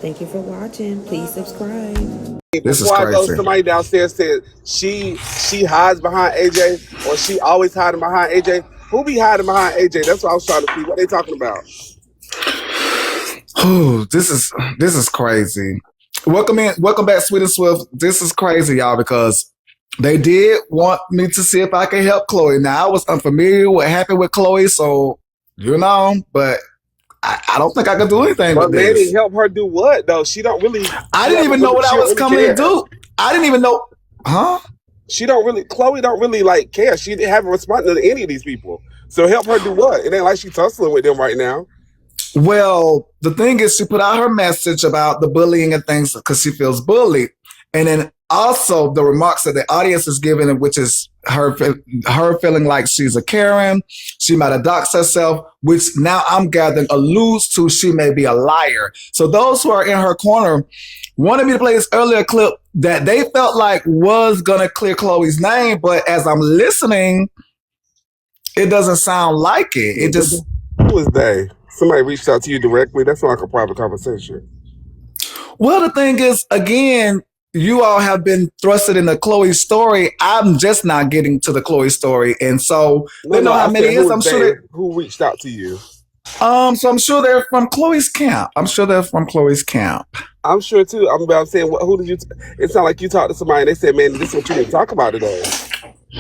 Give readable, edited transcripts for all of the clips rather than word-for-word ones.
Thank you for watching. Please subscribe. This is Before I go, crazy. somebody downstairs said she hides behind AJ, or she always hiding behind AJ. Who be hiding behind AJ? That's what I was trying to see. What they talking about? Oh, this is crazy. Welcome back, Sweet and Swift. This is crazy, y'all, because they did want me to see if I could help Chloe. Now I was unfamiliar with what happened with Chloe, so but I don't think I could do anything But with man, this. help her do what though? She don't really. I didn't even know what I was coming to do. I didn't even know, huh? She don't really. Chloe don't really like care. She haven't responded to any of these people. So help her do what? It ain't like she's tussling with them right now. Well, the thing is, she put out her message about the bullying and things because she feels bullied. And then also the remarks that the audience is giving, which is her feeling like she's a Karen. She might have doxed herself, which now I'm gathering alludes to she may be a liar. So those who are in her corner wanted me to play this earlier clip that they felt like was going to clear Chloe's name. But as I'm listening, it doesn't sound like it. It just... Who is they? Somebody reached out to you directly? That's like a private conversation. Well, the thing is, again, you all have been thrusted into Chloe's story. I'm just not getting to the Chloe story. And so they know how many it is. I'm sure who reached out to you? So I'm sure they're from Chloe's camp. I'm sure too. I'm saying, who did you? It sounded like you talked to somebody and they said, "Man, this is what you didn't talk about today." They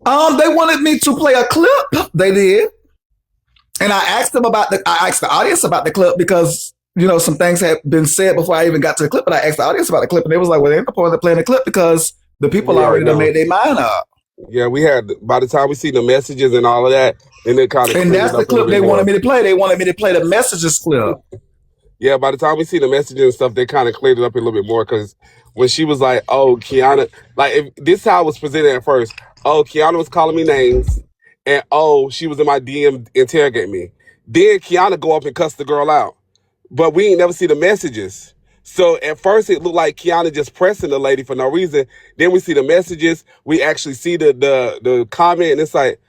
wanted me to play a clip. They did. And I asked the audience about the clip because, some things had been said before I even got to the clip, but I asked the audience about the clip and they was like, well, they're not playing the clip because the people already done made their mind up. Yeah, we had, by the time we see the messages and all of that, then it kind of... And that's the clip they wanted me to play. They wanted me to play the messages clip. Yeah, by the time we see the messages and stuff, they kind of cleared it up a little bit more because when she was like, oh, Kiana, this is how it was presented at first. Oh, Kiana was calling me names. And she was in my DM interrogating me. Then Kiana go up and cuss the girl out. But we ain't never see the messages. So at first it looked like Kiana just pressing the lady for no reason. Then we see the messages. We actually see the comment and it's like,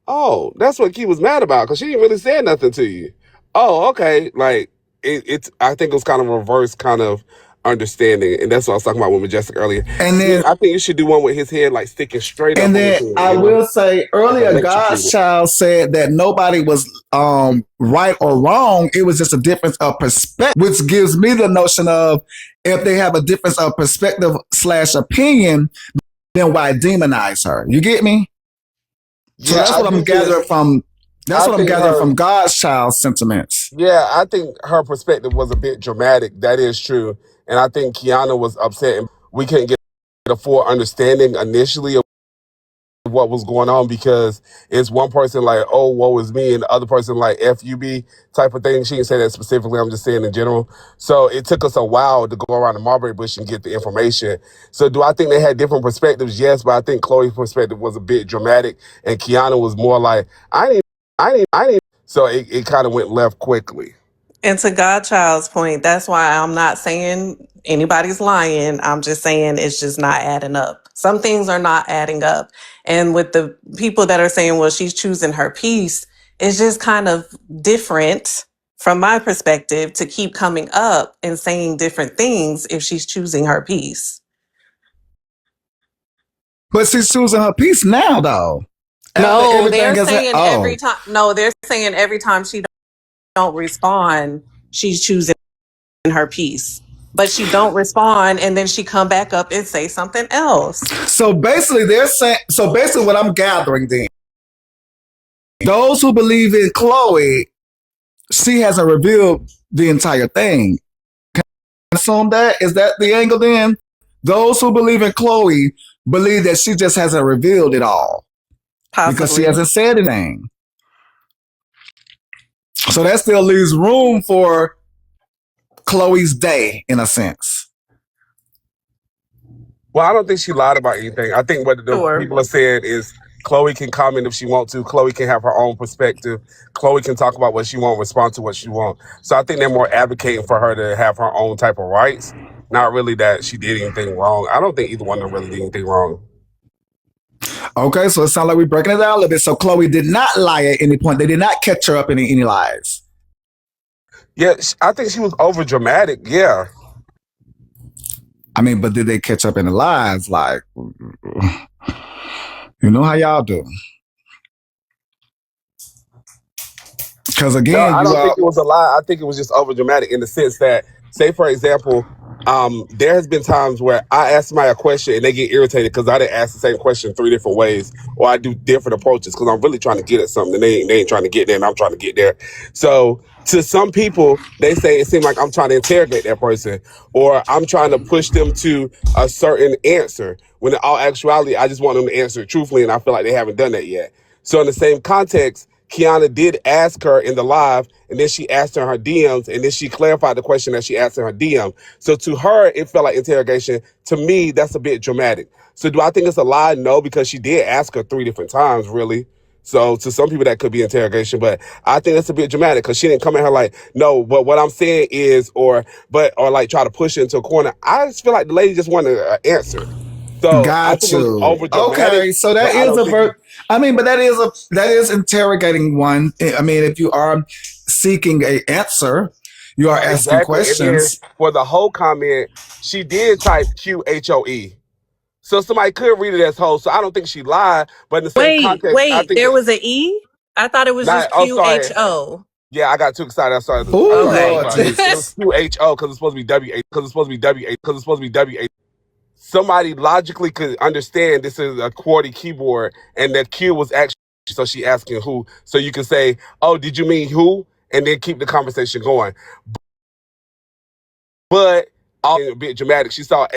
oh, that's what Key was mad about because she didn't really say nothing to you. Oh, okay. Like it's I think it was kind of a reverse kind of understanding, and that's what I was talking about with Majestic earlier. And then I think you should do one with his head like sticking straight up. And then I will say earlier, God's child said that nobody was right or wrong. It was just a difference of perspective, which gives me the notion of if they have a difference of perspective / opinion, then why demonize her? You get me? So that's what I'm gathering from. That's what I'm gathering from God's child's sentiments. Yeah, I think her perspective was a bit dramatic. That is true. And I think Kiana was upset and we couldn't get a full understanding initially of what was going on because it's one person like, oh, woe is me, and the other person like FUB type of thing. She didn't say that specifically. I'm just saying in general. So it took us a while to go around the mulberry bush and get the information. So do I think they had different perspectives? Yes, but I think Chloe's perspective was a bit dramatic and Kiana was more like, I need. So it kind of went left quickly. And to Godchild's point, that's why I'm not saying anybody's lying. I'm just saying it's just not adding up. Some things are not adding up. And with the people that are saying, well, she's choosing her peace, it's just kind of different from my perspective to keep coming up and saying different things if she's choosing her peace. But she's choosing her peace now, though. No, they're saying every time. No, they're saying every time she don't respond, she's choosing her peace. But she don't respond, and then she come back up and say something else. So basically, they're saying. So basically, what I'm gathering then, those who believe in Chloe, she hasn't revealed the entire thing. Can I assume that? Is that the angle then? Those who believe in Chloe believe that she just hasn't revealed it all. Possibly. Because she hasn't said anything. So that still leaves room for Chloe's day, in a sense. Well, I don't think she lied about anything. I think what the people are saying is Chloe can comment if she wants to. Chloe can have her own perspective. Chloe can talk about what she wants, respond to what she wants. So I think they're more advocating for her to have her own type of rights, not really that she did anything wrong. I don't think either one of them really did anything wrong. Okay, so it sounds like we're breaking it down a little bit. So Chloe did not lie at any point. They did not catch her up in any lies. Yeah, I think she was over dramatic. Yeah. I mean, but did they catch up in the lives? Like, you know how y'all do. Because No, again, I you don't think are it was a lie. I think it was just over dramatic in the sense that, say for example, there has been times where I ask somebody a question and they get irritated because I didn't ask the same question 3 different ways, or I do different approaches because I'm really trying to get at something and they ain't trying to get there and I'm trying to get there. So to some people, they say it seems like I'm trying to interrogate that person or I'm trying to push them to a certain answer. When in all actuality, I just want them to answer it truthfully, and I feel like they haven't done that yet. So in the same context, Kiana did ask her in the live, and then she asked her in her DMs, and then she clarified the question that she asked in her DM. So to her, it felt like interrogation. To me, that's a bit dramatic. So do I think it's a lie? No, because she did ask her 3 different times, really. So to some people, that could be interrogation, but I think that's a bit dramatic because she didn't come at her like, no, but what I'm saying is, or like try to push her into a corner. I just feel like the lady just wanted an answer. So I think got it was you. over dramatic, Okay, so that but I is don't a think I mean, but that is interrogating one. I mean, if you are seeking a answer, you are asking exactly. And then questions. for the whole comment, she did type QHOE. So somebody could read it as whole. So I don't think she lied, but in the same context, I Wait, think there that was an E? I thought it was not. just Oh, sorry. QHO. Yeah, I got too excited. I started. I Oh started talking Lord Okay. about it. It was Jesus. QHO because it's supposed to be WH because it's supposed to be WH because it's supposed to be WH. Somebody logically could understand this is a QWERTY keyboard and that Q was actually. So she asking who. So you can say, "Oh, did you mean who?" and then keep the conversation going. But all a bit dramatic. She saw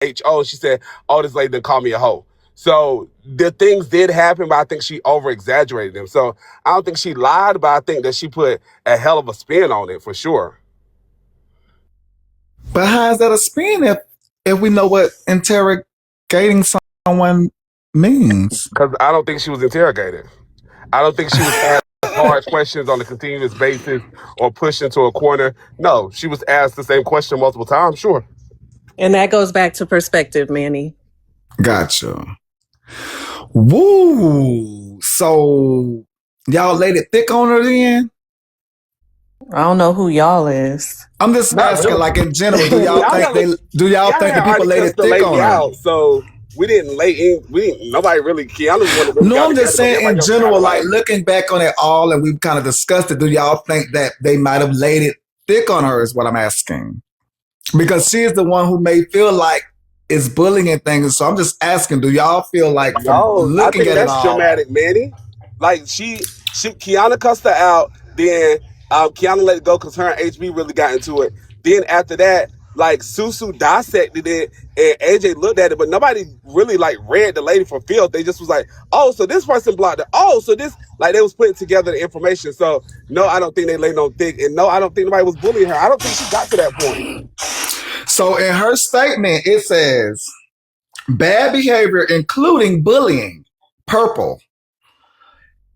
HO. She said, "Oh, this lady didn't call me a hoe." So the things did happen, but I think she over exaggerated them. So I don't think she lied, but I think that she put a hell of a spin on it for sure. But how is that a spin if we know what interrogating someone means? Because I don't think she was interrogated. I don't think she was asked hard questions on a continuous basis or pushed into a corner. No, she was asked the same question multiple times. Sure. And that goes back to perspective, Manny. Gotcha. Woo. So y'all laid it thick on her then? I don't know who y'all is. I'm just Not asking, really. like in general, do y'all think Kiana, the Kiana had people already laid cussed it the thick on lady her? out, so we didn't lay in. We didn't. Nobody really. Kiana's the one that really No, got I'm just together, but saying everybody in else kind general, of like like. looking back on it all, and we've kind of discussed it. Do y'all think that they might have laid it thick on her? Is what I'm asking, because she is the one who may feel like it's bullying and things. So I'm just asking, do y'all feel like from No, I looking think at it that's all? dramatic, Manny. Like she Kiana cussed her out. Then Kiana let it go because her and HB really got into it. Then after that, like Susu dissected it and AJ looked at it, but nobody really like read the lady for filth. They just was like, oh, so this person blocked her. Oh, so this like they was putting together the information. So no, I don't think they laid no thick, and no, I don't think nobody was bullying her. I don't think she got to that point. So in her statement, it says bad behavior, including bullying, purple,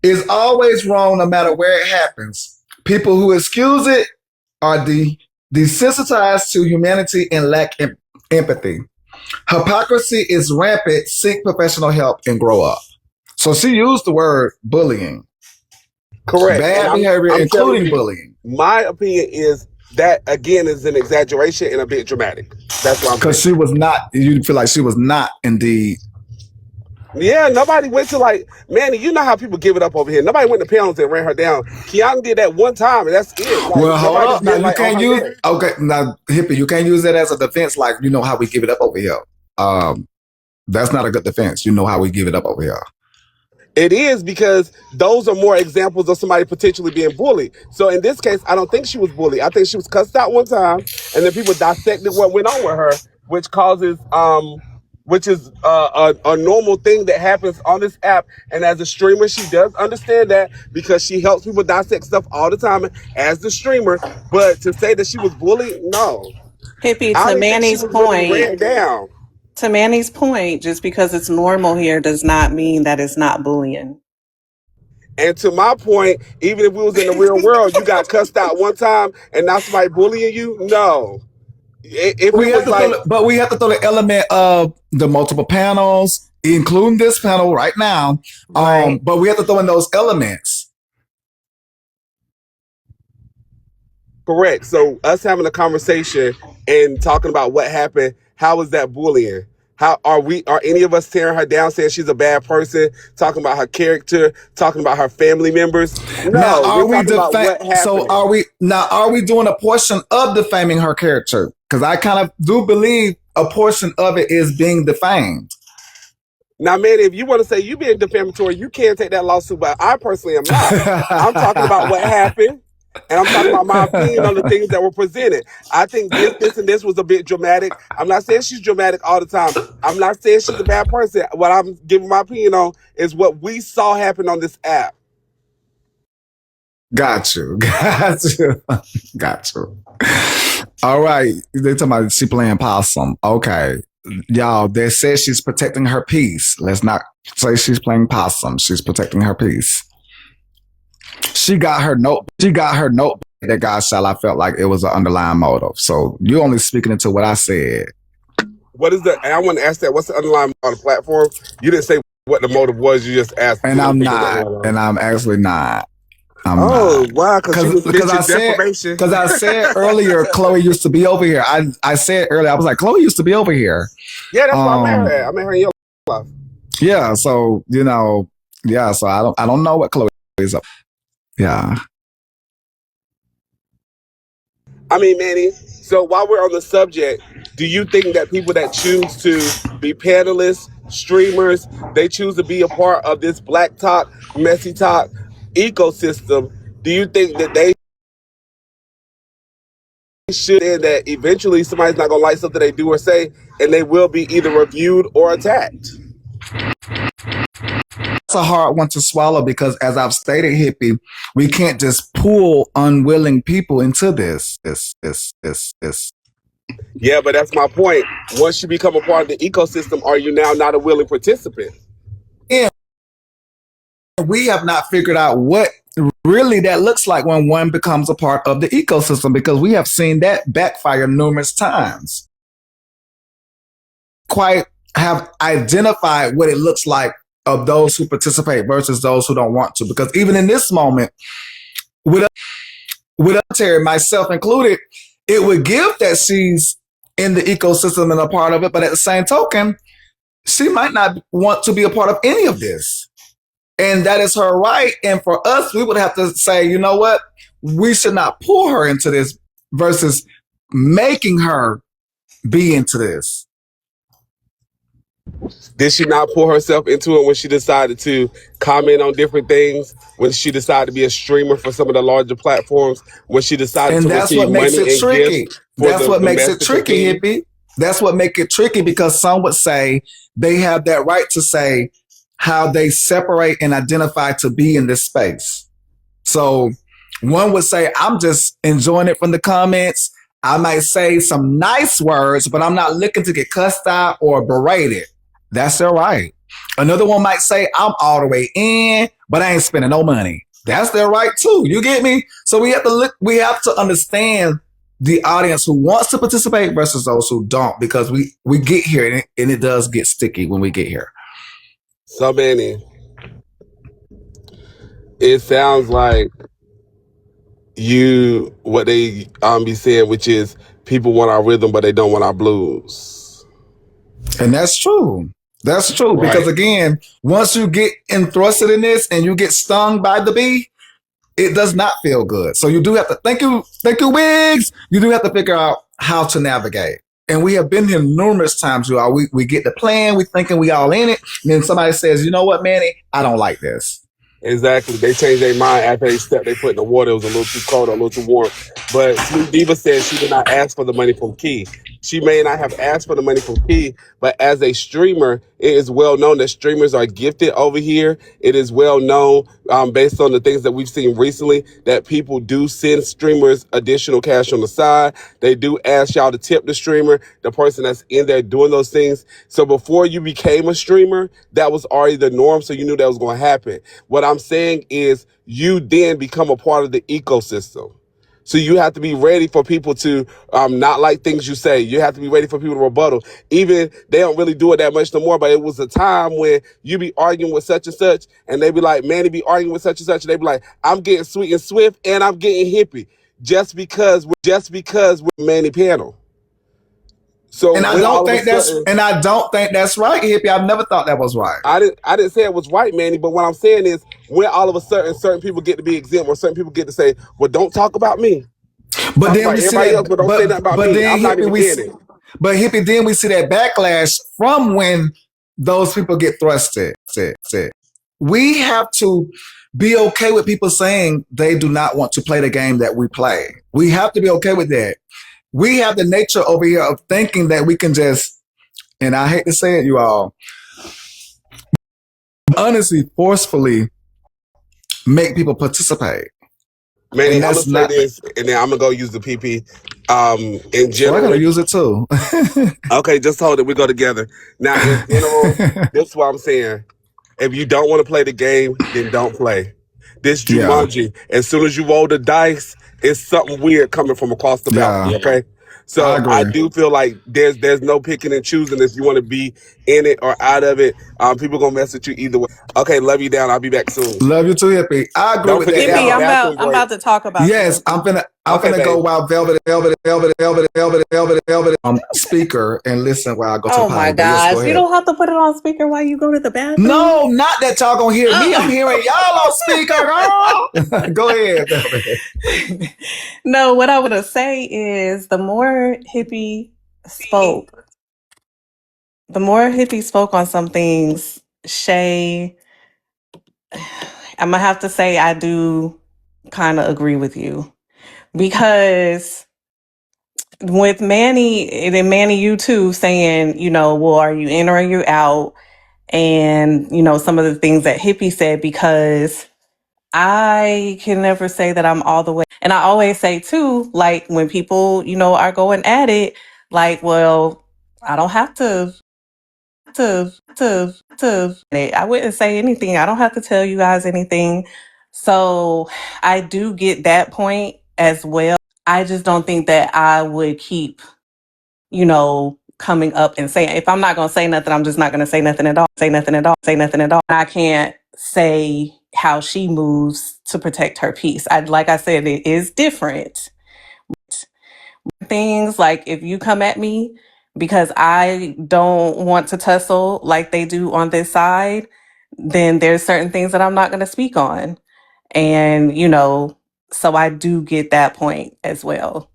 is always wrong no matter where it happens. People who excuse it are desensitized to humanity and lack empathy. Hypocrisy is rampant. Seek professional help and grow up. So she used the word bullying. Correct. And Bad I'm behavior, I'm telling including you, bullying. my opinion is that again is an exaggeration and a bit dramatic. That's what I'm Because saying. she was not, you feel like she was not indeed. Yeah, nobody went to like Manny. You know how people give it up over here. Nobody went to panels and ran her down. Kiana did that one time, and that's it. Like Well, hold nobody up. just Now been you like on can't her use, neck. okay, now, Hippie, you can't use that as a defense like, you know how we give it up over here. That's not a good defense. You know how we give it up over here. It is because those are more examples of somebody potentially being bullied. So in this case, I don't think she was bullied. I think she was cussed out one time, and then people dissected what went on with her, which causes which is a normal thing that happens on this app. And as a streamer, she does understand that because she helps people dissect stuff all the time as the streamer. But to say that she was bullied, no, Hippie, I don't even think she was really ran down. To Manny's point, just because it's normal here does not mean that it's not bullying. And to my point, even if we was in the real world, you got cussed out one time and now somebody bullying you, no. If We it have was to throw, like, but we have to throw the element of the multiple panels, including this panel right now. Right. But we have to throw in those elements. Correct. So us having a conversation and talking about what happened, how is that bullying? How are any of us tearing her down, saying she's a bad person, talking about her character, talking about her family members? Now, No, we're are we talking about what so happened. are we doing a portion of defaming her character? Because I kind of do believe a portion of it is being defamed. Now, man, if you want to say you being defamatory, you can take that lawsuit, but I personally am not. I'm talking about what happened, and I'm talking about my opinion on the things that were presented. I think and this was a bit dramatic. I'm not saying she's dramatic all the time. I'm not saying she's a bad person. What I'm giving my opinion on is what we saw happen on this app. Got you. Got you. All right. They talking about she playing possum. Okay. Y'all, they said she's protecting her peace. Let's not say she's playing possum. She's protecting her peace. She got her note. That God shall. I felt like it was an underlying motive. So you're only speaking into what I said. What is and I want to ask that. What's the underlying on the platform? You didn't say what the motive was. You just asked. And I'm not. And I'm actually not. Wow, because I said earlier Chloe used to be over here. I said earlier, I was like, Chloe used to be over here. Yeah, that's why I met her. I met her in your life. Yeah, so so I don't know what Chloe is up. Yeah. I mean, Manny, so while we're on the subject, do you think that people that choose to be panelists, streamers, they choose to be a part of this Black Talk, Messy Talk ecosystem, do you think that they should, and that eventually somebody's not going to like something they do or say, and they will be either reviewed or attacked? It's a hard one to swallow because, as I've stated, Hippie, we can't just pull unwilling people into this. Yeah, but that's my point. Once you become a part of the ecosystem, are you now not a willing participant? Yeah. We have not figured out what really that looks like when one becomes a part of the ecosystem, because we have seen that backfire numerous times. Quite have identified what it looks like of those who participate versus those who don't want to. Because even in this moment, with Terry, myself included, it would give that she's in the ecosystem and a part of it, but at the same token, she might not want to be a part of any of this. And that is her right. And for us, we would have to say, you know what? We should not pull her into this versus making her be into this. Did she not pull herself into it when she decided to comment on different things, when she decided to be a streamer for some of the larger platforms, when she decided to receive money and gifts? That's what makes it tricky, Hippie. That's what makes it tricky, because some would say they have that right to say how they separate and identify to be in this space. So one would say, I'm just enjoying it from the comments. I might say some nice words, but I'm not looking to get cussed out or berated. That's their right. Another one might say, I'm all the way in, but I ain't spending no money. That's their right too. You get me? So we have to understand the audience who wants to participate versus those who don't, because we get here and it does get sticky when we get here. So, Manny, it sounds like what they be saying, which is people want our rhythm, but they don't want our blues. And that's true. That's true. Right. Because again, once you get entrusted in this and you get stung by the bee, it does not feel good. So you do have to, thank you, Wiggs. You do have to figure out how to navigate. And we have been here numerous times, you all. We get the plan, we thinking we all in it, and then somebody says, you know what, Manny, I don't like this. Exactly. They changed their mind after they put in the water. It was a little too cold, a little too warm. But Sweet Diva said she did not ask for the money from Key. She may not have asked for the money from Key, but as a streamer, it is well known that streamers are gifted over here. It is well known, based on the things that we've seen recently, that people do send streamers additional cash on the side. They do ask y'all to tip the streamer, the person that's in there doing those things. So before you became a streamer, that was already the norm, so you knew that was going to happen. What I'm saying is you then become a part of the ecosystem. So you have to be ready for people to not like things you say. You have to be ready for people to rebuttal. Even they don't really do it that much no more, but it was a time when you be arguing with such and such, and they be like, Manny be arguing with such and such, and they be like, I'm getting sweet and swift, and I'm getting hippie. just because we're Manny panel. So And I when don't all of a think that's sudden, right, hippie. I've never thought that was right. I didn't say it was right, Manny, but what I'm saying is when all of a sudden certain people get to be exempt, or certain people get to say, well, don't talk about me. But Talk then about we see everybody else, that, but don't say nothing about but me. then I'm not even getting it. but hippie, then we see that backlash from when those people get thrusted. We have to be okay with people saying they do not want to play the game that we play. We have to be okay with that. We have the nature over here of thinking that we can just, and I hate to say it, you all, honestly, forcefully make people participate. Manny, And I'm that's gonna say not, this, and then I'm gonna go use the PP. In so I gotta general, use it too. okay, just hold it. We go together. Now, in general, this is what I'm saying. If you don't want to play the game, then don't play. This Yeah, Jumanji, as soon as you roll the dice, it's something weird coming from across the balcony. yeah, Okay, I so I agree. do feel like there's no picking and choosing if you want to be in it or out of it. People gonna mess with you either way. Okay, love you down. I'll be back soon. Love you too, hippie. I agree Don't with forget that, to have Hippie, a y'all. bathroom I'm break. about to talk about you, Yes, Hippie. I'm Okay, finna go babe. while velvet speaker and listen while I go to the Oh my potty. But yes, go gosh. You ahead. don't have to put it on speaker while you go to the bathroom. No, not that y'all gonna hear me. I'm Oh. hearing y'all on speaker, girl. Go ahead, velvet. No, what I want to say is the more Hippie spoke on some things, Shay, I'm gonna have to say I do kind of agree with you because with Manny and Manny, you too saying, well, are you in or are you out? And, some of the things that Hippie said, because I can never say that I'm all the way. And I always say too, like when people, are going at it, like, well, I don't have to. I wouldn't say anything. I don't have to tell you guys anything. So I do get that point as well. I just don't think that I would keep, coming up and saying, if I'm not going to say nothing, I'm just not going to say nothing at all. Say nothing at all. Say nothing at all. I can't say how she moves to protect her peace. Like I said, it is different. Things like if you come at me because I don't want to tussle like they do on this side, then there's certain things that I'm not going to speak on. And, so I do get that point as well.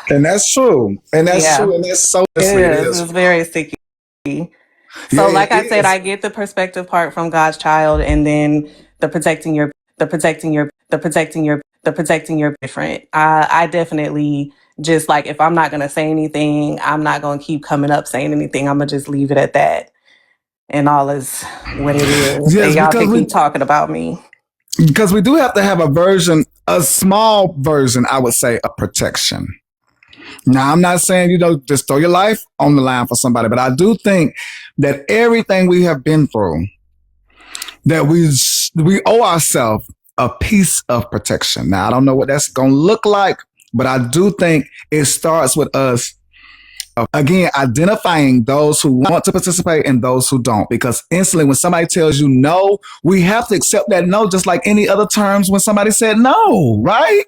And that's true. And that's Yeah, true. And that's so it honestly, it is. is. It's very sticky. Yeah, So, it like I said, is. I get the perspective part from God's child, and then the protecting your different. I definitely just like if I'm not gonna say anything, I'm not gonna keep coming up saying anything. I'm gonna just leave it at that, and all is what it is. And Yes, y'all can keep talking about me. because we do have to have a small version, I would say, of protection. Now, I'm not saying, just throw your life on the line for somebody, but I do think that everything we have been through, that we owe ourselves a piece of protection. Now, I don't know what that's going to look like, but I do think it starts with us, again, identifying those who want to participate and those who don't. Because instantly, when somebody tells you no, we have to accept that no, just like any other terms when somebody said no, right?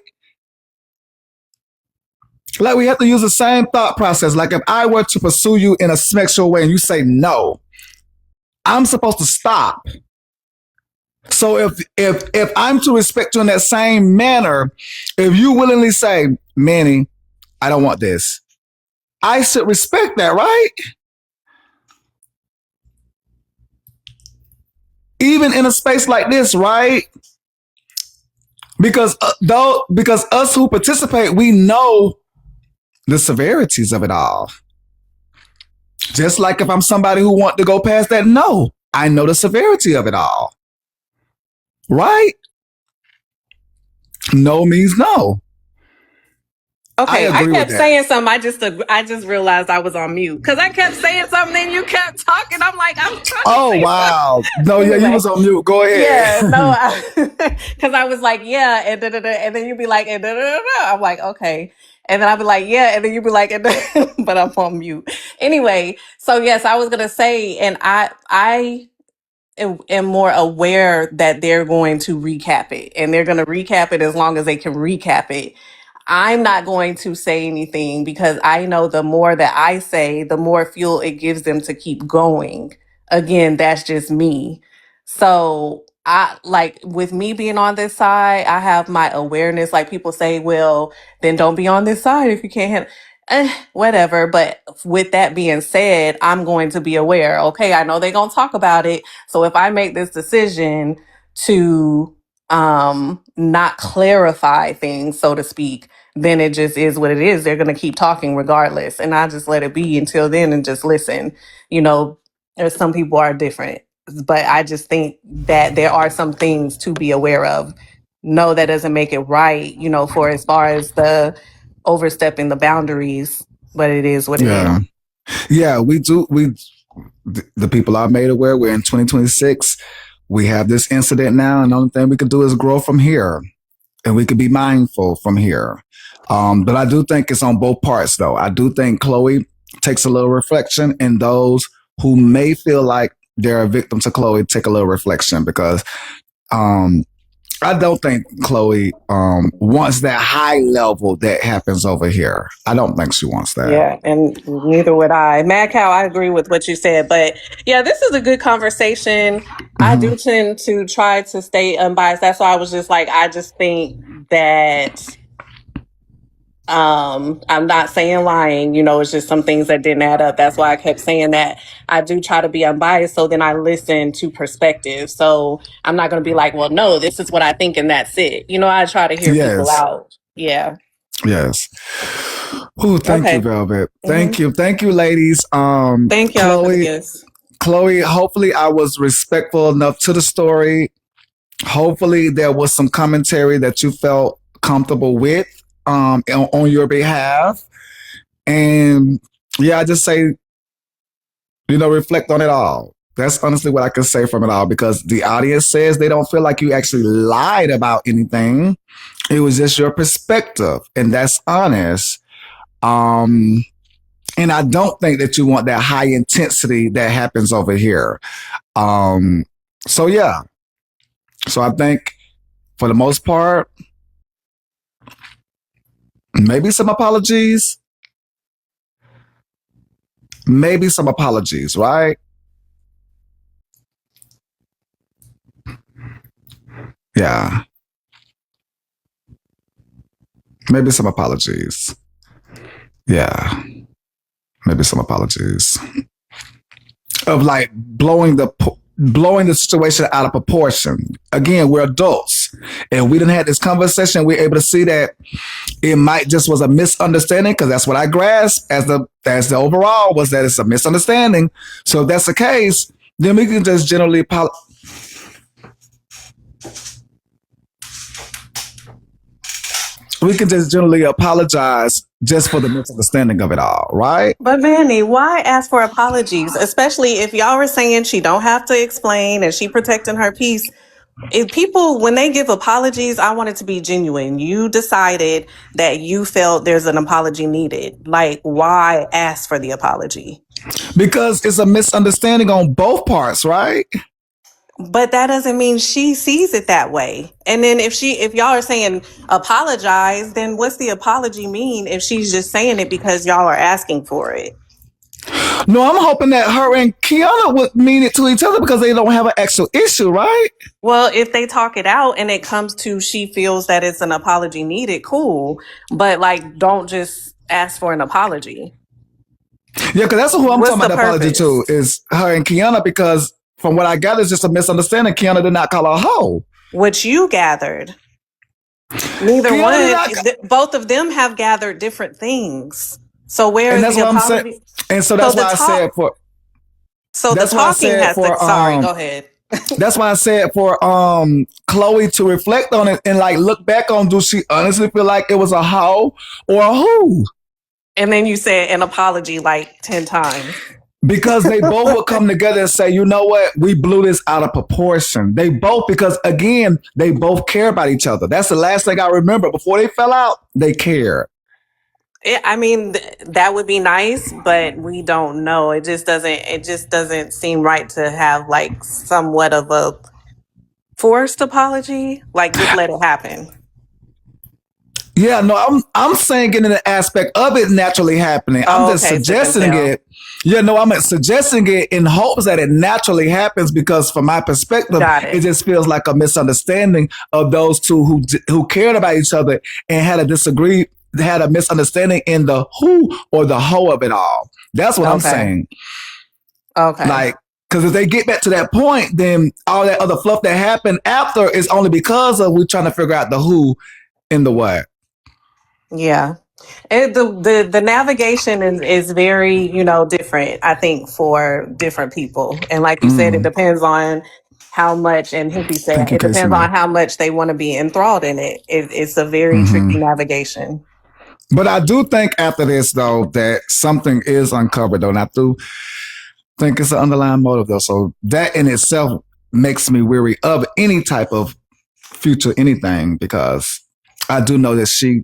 Like we have to use the same thought process. Like if I were to pursue you in a sexual way and you say no, I'm supposed to stop. So if I'm to respect you in that same manner, if you willingly say, Manny, I don't want this, I should respect that, right? Even in a space like this, right? Because because us who participate, we know the severities of it all. Just like if I'm somebody who want to go past that, no, I know the severity of it all. Right? No means no. Okay, I agree with kept that. saying something. I just realized I was on mute because I kept saying something and you kept talking. I'm like, I'm trying Oh, to say wow. No, yeah, you Anyway. was on mute. Go Yeah, ahead. no, because I was like, yeah, and and then you'd be like, and I'm like, okay, and then I'd be like, yeah, and then you'd be like, but I'm on mute. Anyway, so yes, I was gonna say, and I am more aware that they're going to recap it, and they're going to recap it as long as they can recap it. I'm not going to say anything because I know the more that I say, the more fuel it gives them to keep going. Again, that's just me. So I like with me being on this side, I have my awareness. Like people say, well, then don't be on this side if you can't handle whatever. But with that being said, I'm going to be aware. Okay, I know they're gonna talk about it. So if I make this decision to not clarify things, so to speak, then it just is what it is. They're gonna keep talking regardless. And I just let it be until then and just listen. You know, there's some people are different. But I just think that there are some things to be aware of. No, that doesn't make it right, you know, for as far as the overstepping the boundaries, but it is what it Yeah. is. Yeah, we do. The people are made aware. We're in 2026. We have this incident now, and the only thing we can do is grow from here, and we can be mindful from here. But I do think it's on both parts, though. I do think Chloe takes a little reflection, and those who may feel like they're a victim to Chloe take a little reflection because I don't think Chloe wants that high level that happens over here. I don't think she wants that. Yeah, and neither would I. Mad Cow, I agree with what you said, but yeah, this is a good conversation. I do tend to try to stay unbiased. That's why I was just like, I just think that I'm not saying lying, you know, it's just some things that didn't add up. That's why I kept saying that I do try to be unbiased. So then I listen to perspective. So I'm not going to be like, well, no, this is what I think and that's it. You know, I try to hear people Yes. out. Yeah. Yes. Oh, thank you, Okay. Velvet. Thank you. Thank you, ladies. Thank y'all for the Chloe, gifts. Chloe, hopefully I was respectful enough to the story. Hopefully there was some commentary that you felt comfortable with on your behalf. And yeah, I just say, you know, reflect on it all. That's honestly what I can say from it all because the audience says they don't feel like you actually lied about anything. It was just your perspective, and that's honest. And I don't think that you want that high intensity that happens over here. So yeah. So I think for the most part, maybe some apologies. Maybe some apologies, right? Yeah. Maybe some apologies. Yeah. Maybe some apologies. Of like blowing the situation out of proportion. Again, we're adults. And we didn't have this conversation. We're able to see that it might just was a misunderstanding because that's what I grasped as the overall was that it's a misunderstanding. So if that's the case, then we can just generally apologize just for the misunderstanding of it all, right? But Manny, why ask for apologies? Especially if y'all were saying she don't have to explain and she protecting her peace. If people, when they give apologies, I want it to be genuine. You decided that you felt there's an apology needed. Like, why ask for the apology? Because it's a misunderstanding on both parts, right? But that doesn't mean she sees it that way. And then if y'all are saying apologize, then what's the apology mean if she's just saying it because y'all are asking for it? No, I'm hoping that her and Kiana would mean it to each other because they don't have an actual issue, right? Well, if they talk it out and it comes to she feels that it's an apology needed, cool. But like, don't just ask for an apology. Yeah, because that's who I'm What's talking about the the apology purpose? to is her and Kiana because from what I gather, it's just a misunderstanding. Kiana did not call her a hoe. What you gathered. Neither Kiana one, both of them have gathered different things. So where and is that's the what I'm saying. apology? And so that's why I said for. So the That's why I talking said has to, for sorry, go ahead. That's why I said for Chloe to reflect on it and like look back on, do she honestly feel like it was a hoe or a who? And then you said an apology like 10 times. Because they both would come together and say, you know what, we blew this out of proportion. They both, because again, they both care about each other. That's the last thing I remember. Before they fell out, they cared. I mean, that would be nice, but we don't know. It just doesn't seem right to have like somewhat of a forced apology. Like just let it happen. Yeah, no, I'm saying it in the aspect of it naturally happening. I'm Oh, just okay, so suggesting tell. it. Yeah, no, I'm suggesting it in hopes that it naturally happens because, from my perspective, Got it it. just feels like a misunderstanding of those two who cared about each other and had a misunderstanding in the who or the hoe of it all. That's what I'm Okay. saying. Okay. Like, because if they get back to that point, then all that other fluff that happened after is only because of we trying to figure out the who and the what. Yeah. The navigation is very, different, I think, for different people. And like you said, it Mm. depends on how much, and Hippie said, Thank you, it Casey, depends man. on how much they want to be enthralled in it. It's a very tricky Hmm. navigation. But I do think after this, though, that something is uncovered, though. And I do think it's an underlying motive, though. So that in itself makes me weary of any type of future anything because I do know that she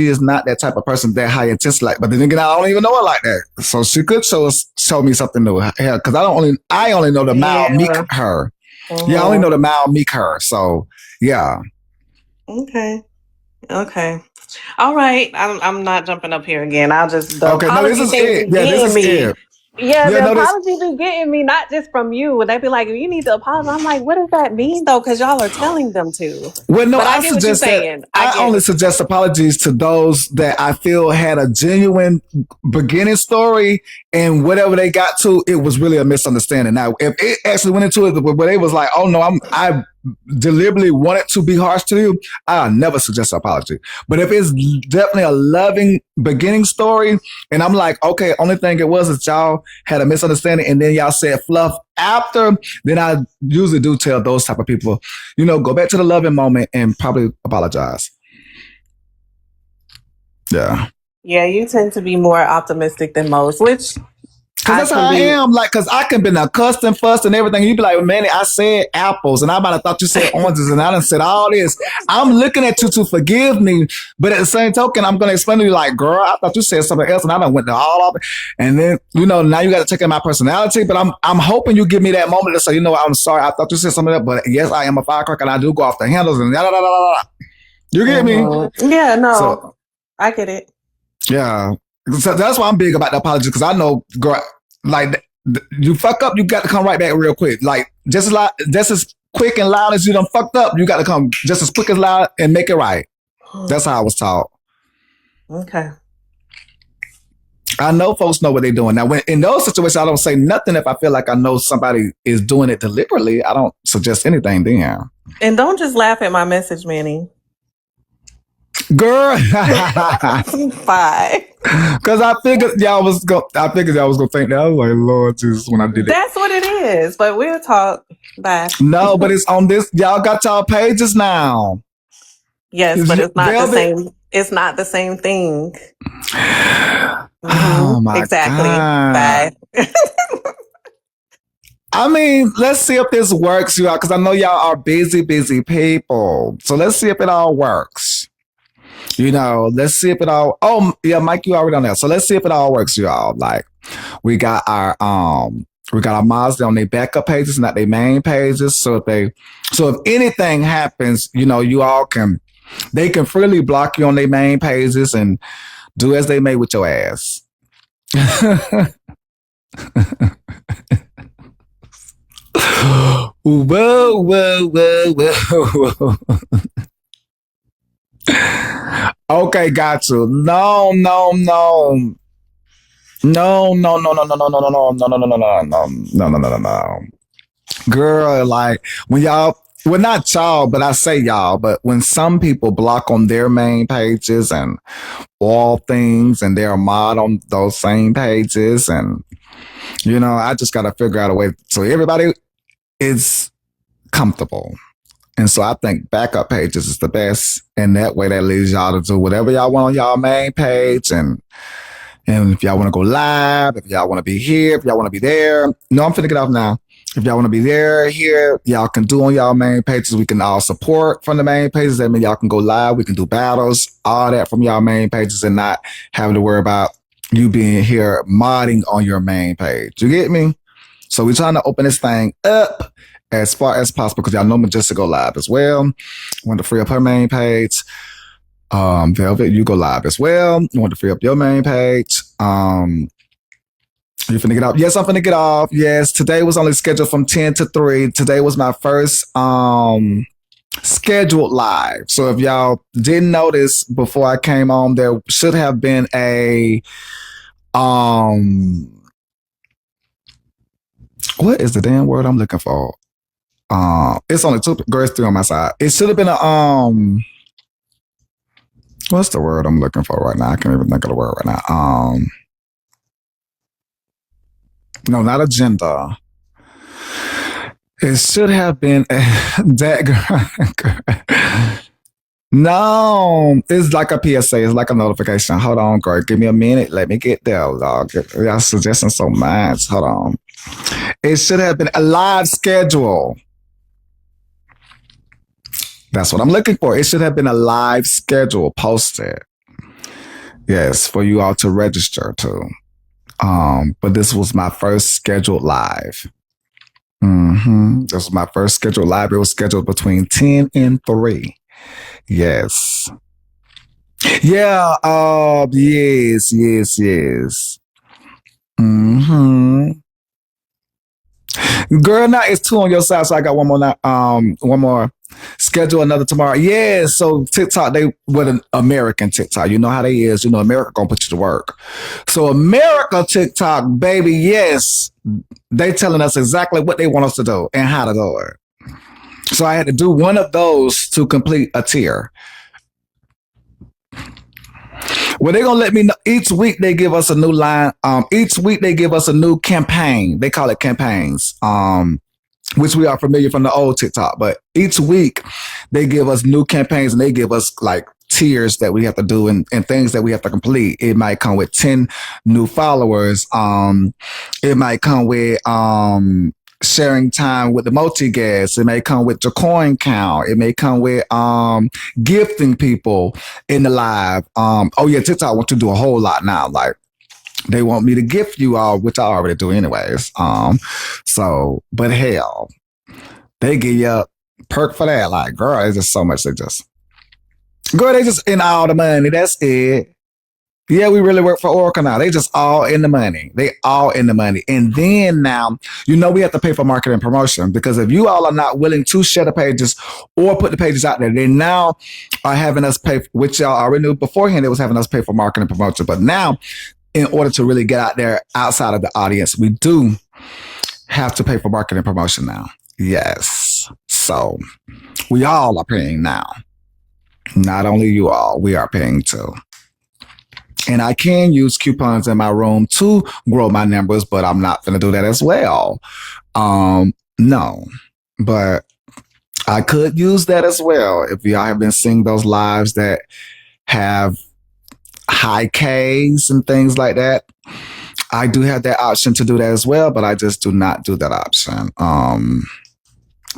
is not that type of person that high intensity like. But then again, I don't even know her like that. So she could show me something new. Yeah, because I only know the mild meek Yeah. her. Yeah, I only Mhm. know the mild meek her. So yeah. Okay. Okay. All right. I'm not jumping up here again. The Okay, no, this apology is thing it. be Yeah, this getting is me. it. Yeah, Yeah, the no, this. apology be getting me, not just from you. They be like, you need to apologize. I'm like, what does that mean though? Because y'all are telling them to. Well, no, But I I get what you're suggest that saying. I I get only what you're suggest saying. apologies to those that I feel had a genuine beginning story and whatever they got to, it was really a misunderstanding. Now, if it actually went into it where they was like, oh no, I deliberately wanted to be harsh to you, I'll never suggest an apology. But if it's definitely a loving beginning story, and I'm like, okay, only thing it was is y'all had a misunderstanding and then y'all said fluff after, then I usually do tell those type of people, go back to the loving moment and probably apologize. Yeah. Yeah, you tend to be more optimistic than most, which Cause I that's how can I be. am. Like, cause I can be accustomed, fussed, and everything. You be like, man, I said apples, and I might have thought you said oranges, and I done said all this. I'm looking at you to forgive me, but at the same token, I'm gonna explain to you, like, girl, I thought you said something else, and I done went to all of it. And then, now you got to take in my personality. But I'm hoping you give me that moment to say, I'm sorry, I thought you said something else, but yes, I am a firecracker, and I do go off the handles, and da da da da da. You get me? Yeah, So no, I get it. yeah, so that's why I'm big about the apology because I know, girl, like you fuck up, you got to come right back real quick. Like just as quick and loud as you done fucked up, you got to come just as quick as loud and make it right. That's how I was taught. Okay. I know folks know what they're doing. Now, when in those situations, I don't say nothing if I feel like I know somebody is doing it deliberately. I don't suggest anything then. And don't just laugh at my message, Manny. Girl, Bye. because I figured y'all was gonna think that. I was like, Lord Jesus, when I did it. That's what it is. But we'll talk. Bye. No, but it's on this. Y'all got y'all pages now. Yes, but it's not the Velvet. same. It's not the same thing. Oh my Exactly. God. Bye. I mean, let's see if this works, y'all, because I know y'all are busy, busy people. So let's see if it all works. Let's see if it all. Oh, yeah, Mike, you already on there. So let's see if it all works, y'all. Like, we got our mods on their backup pages, not their main pages. So if anything happens, you all they can freely block you on their main pages and do as they may with your ass. Whoa, whoa, whoa, whoa. Okay, got you. No, no, no. No, no, no, no, no, no, no, no, no, no, no, no, no, no, no, no, no, no, no. Girl, like when y'all, well, not y'all, but I say y'all, but when some people block on their main pages and all things and they're a mod on those same pages, and I just got to figure out a way so everybody is comfortable. And so I think backup pages is the best. And that way that leads y'all to do whatever y'all want on y'all main page. And if y'all want to go live, if y'all want to be here, if y'all want to be there. No, I'm finna get off now. If y'all want to be there, here, y'all can do on y'all main pages. We can all support from the main pages. That means y'all can go live. We can do battles, all that from y'all main pages and not having to worry about you being here modding on your main page. You get me? So we're trying to open this thing up as far as possible because y'all know Majestic go live as well. Want to free up her main page. Velvet, you go live as well. You want to free up your main page. You finna get off? Yes, I'm finna get off. Yes, today was only scheduled from 10 to 3. Today was my first scheduled live. So if y'all didn't notice before I came on, there should have been a what is the damn word I'm looking for? It's only 2 girls, 3 on my side. It should have been a what's the word I'm looking for right now? I can't even think of the word right now. No, not agenda. It should have been that. No, it's like a PSA. It's like a notification. Hold on, girl. Give me a minute. Let me get there, dog. Y'all suggesting so much. Hold on. It should have been a live schedule. That's what I'm looking for. It should have been a live schedule posted. Yes, for you all to register to. But this was my first scheduled live. This was my first scheduled live. It was scheduled between 10 and 3. Yes. Yeah. Yes. Girl, now it's 2 on your side, so I got one more. Schedule another tomorrow. Yeah, so TikTok, they with an American TikTok. You know how they is. You know, America gonna put you to work. So America TikTok, baby, yes, they telling us exactly what they want us to do and how to do it. So I had to do one of those to complete a tier. Well, they're gonna let me know each week they give us a new line. Each week they give us a new campaign. They call it campaigns. Which we are familiar from the old TikTok, but each week they give us new campaigns and they give us like tiers that we have to do and things that we have to complete. It might come with 10 new followers. It might come with sharing time with the multi-guests. It may come with your coin count. It may come with gifting people in the live. Oh yeah, TikTok wants to do a whole lot now. Like they want me to gift you all, which I already do anyways. So, but hell, they give you a perk for that. Like, girl, it's just so much. They just in all the money. That's it. Yeah, we really work for Oracle now. They just all in the money. They all in the money. And then now, we have to pay for marketing and promotion because if you all are not willing to share the pages or put the pages out there, they now are having us pay, which y'all already knew beforehand, they was having us pay for marketing and promotion. But now, in order to really get out there outside of the audience, we do have to pay for marketing and promotion now. Yes. So we all are paying now. Not only you all, we are paying too. And I can use coupons in my room to grow my numbers, but I'm not going to do that as well. No, but I could use that as well. If y'all have been seeing those lives that have high Ks and things like that, I do have that option to do that as well, but I just do not do that option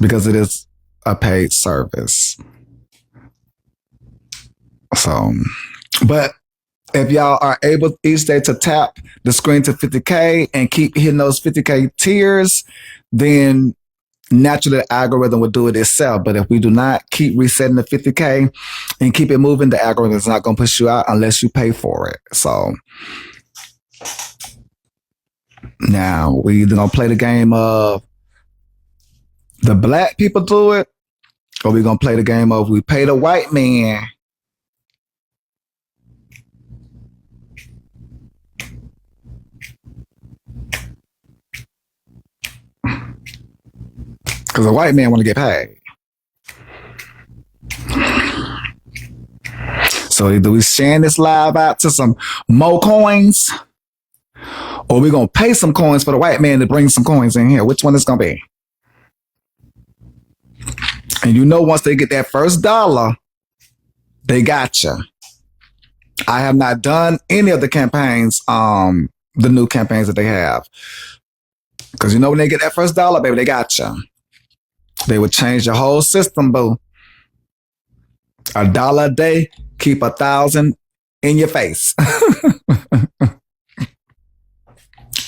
because it is a paid service. So, but if y'all are able each day to tap the screen to 50K and keep hitting those 50K tiers, then naturally the algorithm will do it itself. But if we do not keep resetting the 50K and keep it moving, the algorithm is not going to push you out unless you pay for it. So now we either going to play the game of the black people do it, or we're going to play the game of we pay the white man. Because a white man want to get paid. So either we sharing this live out to some more coins, or we're going to pay some coins for the white man to bring some coins in here. Which one is going to be? And once they get that first dollar, they got you. I have not done any of the campaigns, the new campaigns that they have. Because you know when they get that first dollar, baby, they got you. They would change your whole system, boo. $1 a day, keep 1,000 in your face.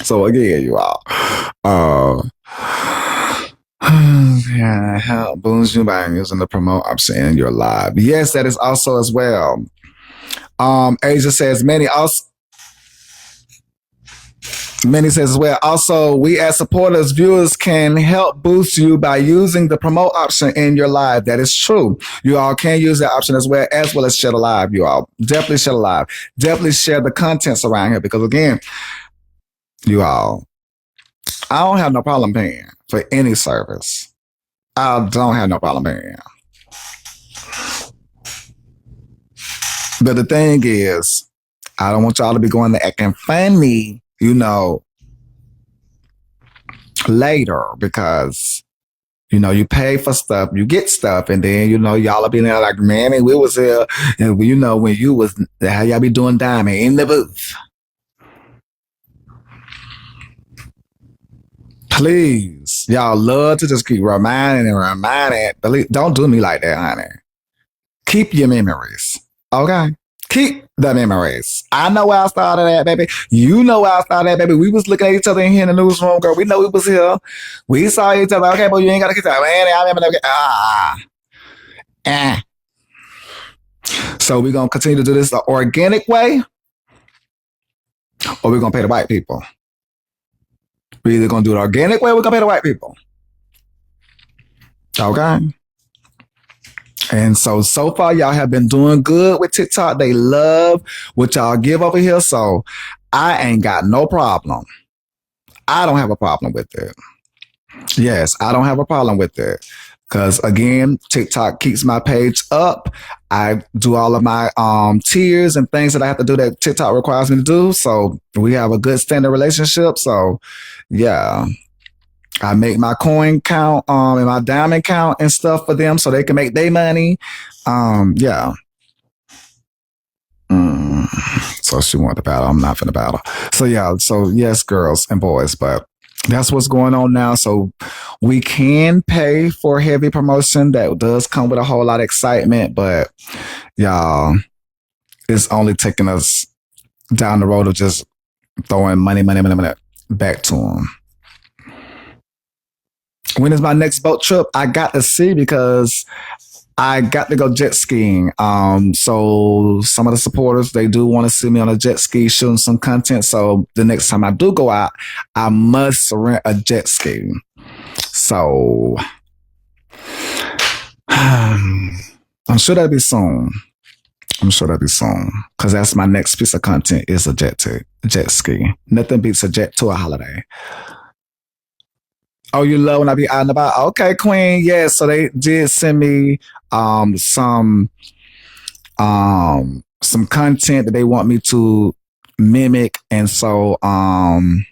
So again, you all, yeah, help boosts you by using the promote option in your live. Yes, that is also as well. Asia says many says as well. Also, we as supporters, viewers can help boost you by using the promote option in your live. That is true. You all can use that option as well as share the live. You all definitely share the live. Definitely share the contents around here because again, you all, I don't have no problem paying for any service. I don't have no problem paying. But the thing is, I don't want y'all to be going to acting funny, later because, you pay for stuff, you get stuff, and then, y'all will be there like, man, we was here, and when you was, how y'all be doing diamond in the booth. Please, y'all love to just keep reminding. Don't do me like that, honey. Keep your memories, okay? Keep the memories. I know where I started at, baby. You know where I started at, baby. We was looking at each other in here in the newsroom, girl. We know we was here. We saw each other. Okay, but you ain't got to kiss that. Man, I remember that. So we're going to continue to do this the organic way, or we're going to pay the white people. We're either going to do it the organic way or we're going to pay the white people. Okay? And so far, y'all have been doing good with TikTok. They love what y'all give over here. So I ain't got no problem. I don't have a problem with it. Yes, I don't have a problem with it. Because again, TikTok keeps my page up. I do all of my tiers and things that I have to do that TikTok requires me to do. So we have a good standing relationship. So yeah. I make my coin count and my diamond count and stuff for them so they can make their money. Yeah. So she wanted to battle. I'm not finna battle. So yeah. So yes, girls and boys, but that's what's going on now. So we can pay for heavy promotion. That does come with a whole lot of excitement, but y'all, it's only taking us down the road of just throwing money back to them. When is my next boat trip? I got to see because I got to go jet skiing. So some of the supporters, they do want to see me on a jet ski shooting some content. So the next time I do go out, I must rent a jet ski. So I'm sure that'll be soon. Because that's my next piece of content is a jet ski. Nothing beats a jet to a holiday. Oh, you love when I be out and about? Okay, Queen. Yeah, so they did send me some content that they want me to mimic, and so the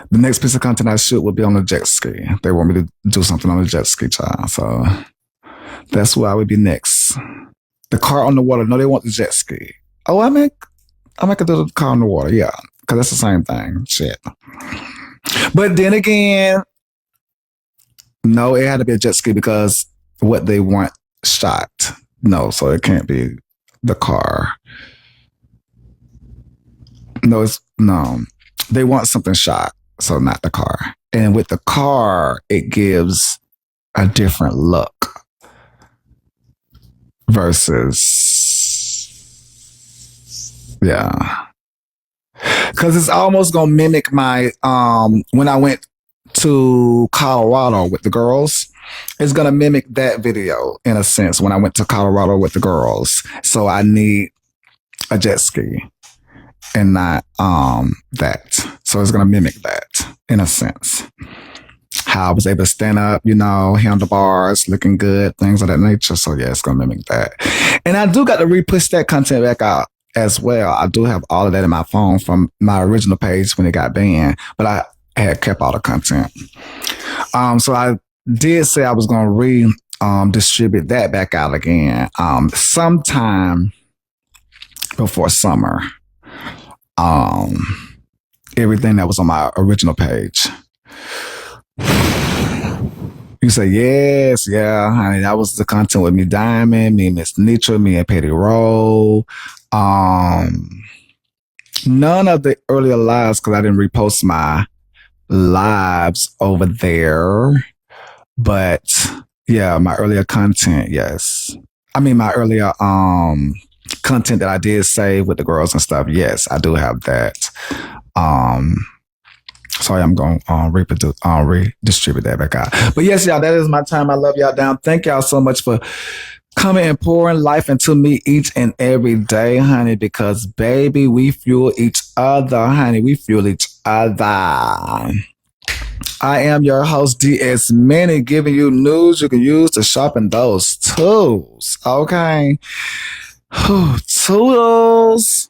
next piece of content I shoot will be on the jet ski. They want me to do something on the jet ski, child. So that's where I would be next. The car on the water. No, they want the jet ski. Oh, I make it do the car on the water. Yeah, because that's the same thing. Shit. But then again, no, it had to be a jet ski because what they want shot. No, so it can't be the car. No, they want something shot, so not the car. And with the car, it gives a different look versus, yeah. Because it's almost going to mimic my, when I went to Colorado with the girls, it's going to mimic that video in a sense when I went to Colorado with the girls. So I need a jet ski and not that. So it's going to mimic that in a sense. How I was able to stand up, handlebars, looking good, things of that nature. So yeah, it's going to mimic that. And I do got to re-push that content back out as well. I do have all of that in my phone from my original page when it got banned, but I had kept all the content. So I did say I was going to distribute that back out again sometime before summer. everything that was on my original page. You say, yes, yeah, honey, that was the content with me, Diamond, me, Miss Nitra, me, and Petty Roll. None of the earlier lives, because I didn't repost my lives over there. But yeah, my earlier content, yes. I mean, my earlier content that I did save with the girls and stuff, yes, I do have that. Sorry, I'm going to redistribute that back out. But yes, y'all, that is my time. I love y'all down. Thank y'all so much for coming and pouring life into me each and every day, honey, because baby, we fuel each other, honey. We fuel each other. I am your host, DS Minnie, giving you news you can use to sharpen those tools. Okay. Tools.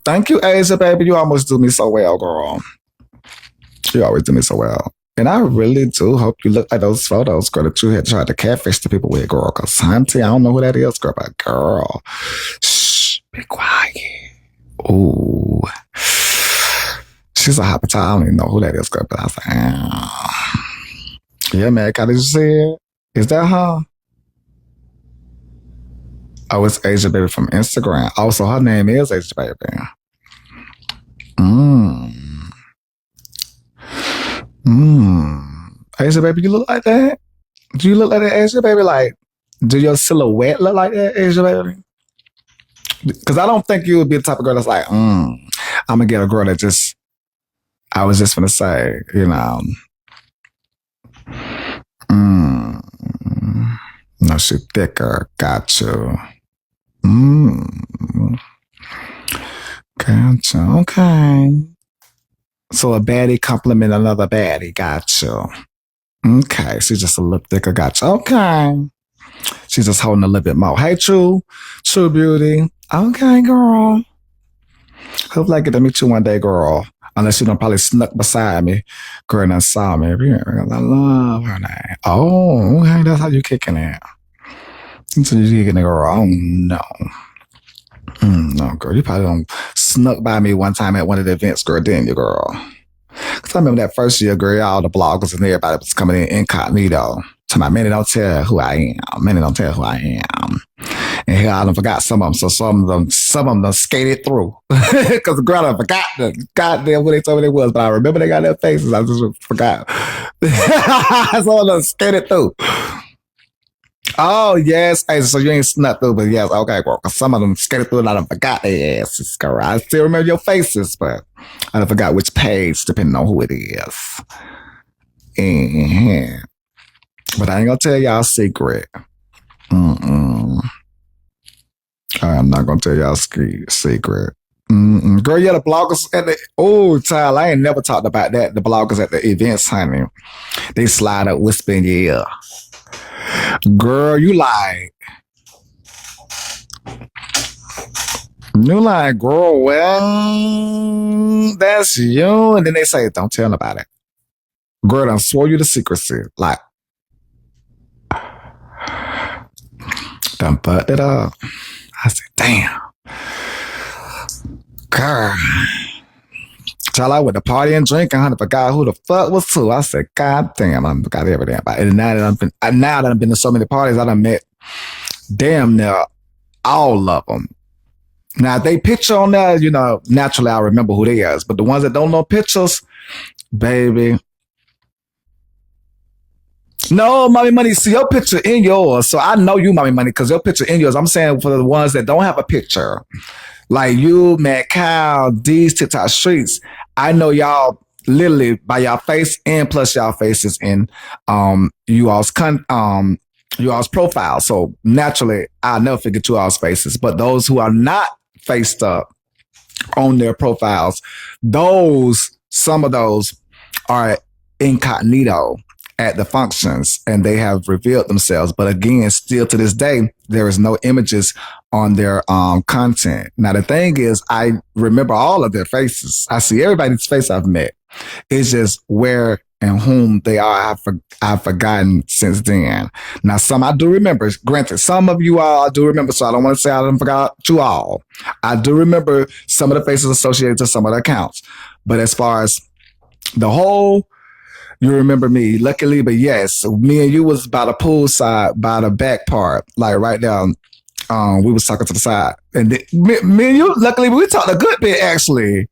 Thank you, Asia, baby. You almost do me so well, girl. You always do me so well. And I really do hope you look like those photos, girl, that you had tried to catfish the people with, girl. Because, hunty, I don't know who that is, girl, but girl. Shh, be quiet. Ooh. She's a hot potato. I don't even know who that is, girl, but I was like, yeah, man, did you see it? Is that her? Oh, it's Asia Baby from Instagram. Also, her name is Asia Baby. Asia Baby, you look like that? Do you look like that, Asia Baby? Like, do your silhouette look like that, Asia Baby? Because I don't think you would be the type of girl that's like, I'm going to get a girl that just, I was just going to say, you know, no, she thicker. Got you. Gotcha. Okay. So a baddie compliment another baddie. Got you. Okay. She's just a little thicker. Got you. Okay. She's just holding a little bit more. Hey, True Beauty. Okay, girl. Hopefully I get to meet you one day, girl. Unless you don't probably snuck beside me. Girl, and saw me. I love her name. Oh, okay. That's how you kicking it. So you kicking it, girl. Oh, no. No, girl. You probably don't snuck by me one time at one of the events, girl, didn't you, girl? Because I remember that first year, girl, all the bloggers and everybody was coming in incognito. To my man, don't tell who I am. Man, don't tell who I am. And here I done forgot some of them. So some of them done skated through. Because the girl I forgot the goddamn what they told me they was. But I remember they got their faces. I just forgot. Some of them skated through. Oh, yes. Hey, so you ain't snuck through, but yes, okay, girl. Because some of them skated through and I done forgot their asses, girl. I still remember your faces, but I done forgot which page, depending on who it is. But I ain't gonna tell y'all a secret. I'm not gonna tell y'all a secret. Girl, yeah, the bloggers at the child, I ain't never talked about that. The bloggers at the events, honey, they slide up whispering in your ear. Girl, you like, girl, well, that's you. And then they say, don't tell nobody. Girl, I swore you the secrecy. Like, done fucked it up. I said, damn. Girl. Child, I went to party and drinking, honey, forgot who the fuck was who. I said, God damn, I forgot everything about it. And now that I've been to so many parties, I done met damn near all of them. Now, if they picture on there, you know, naturally I remember who they is. But the ones that don't know pictures, baby. No, Mommy Money, see your picture in yours. So I know you, Mommy Money, because your picture in yours. I'm saying for the ones that don't have a picture. Like you, Matt Kyle, these TikTok streets. I know y'all literally by y'all face and plus y'all faces in you all's profile. So naturally, I'll never forget you all's faces. But those who are not faced up on their profiles, some of those are incognito at the functions and they have revealed themselves. But again, still to this day, there is no images on their content. Now, the thing is, I remember all of their faces. I see everybody's face I've met. It's just where and whom they are, I've forgotten since then. Now, some I do remember. Granted, some of you all I do remember, so I don't want to say I didn't forgot you all. I do remember some of the faces associated to some of the accounts. But as far as the whole, you remember me, luckily, but yes, me and you was by the pool side, by the back part, like right down. We was talking to the side, and me and you, luckily, we talked a good bit actually.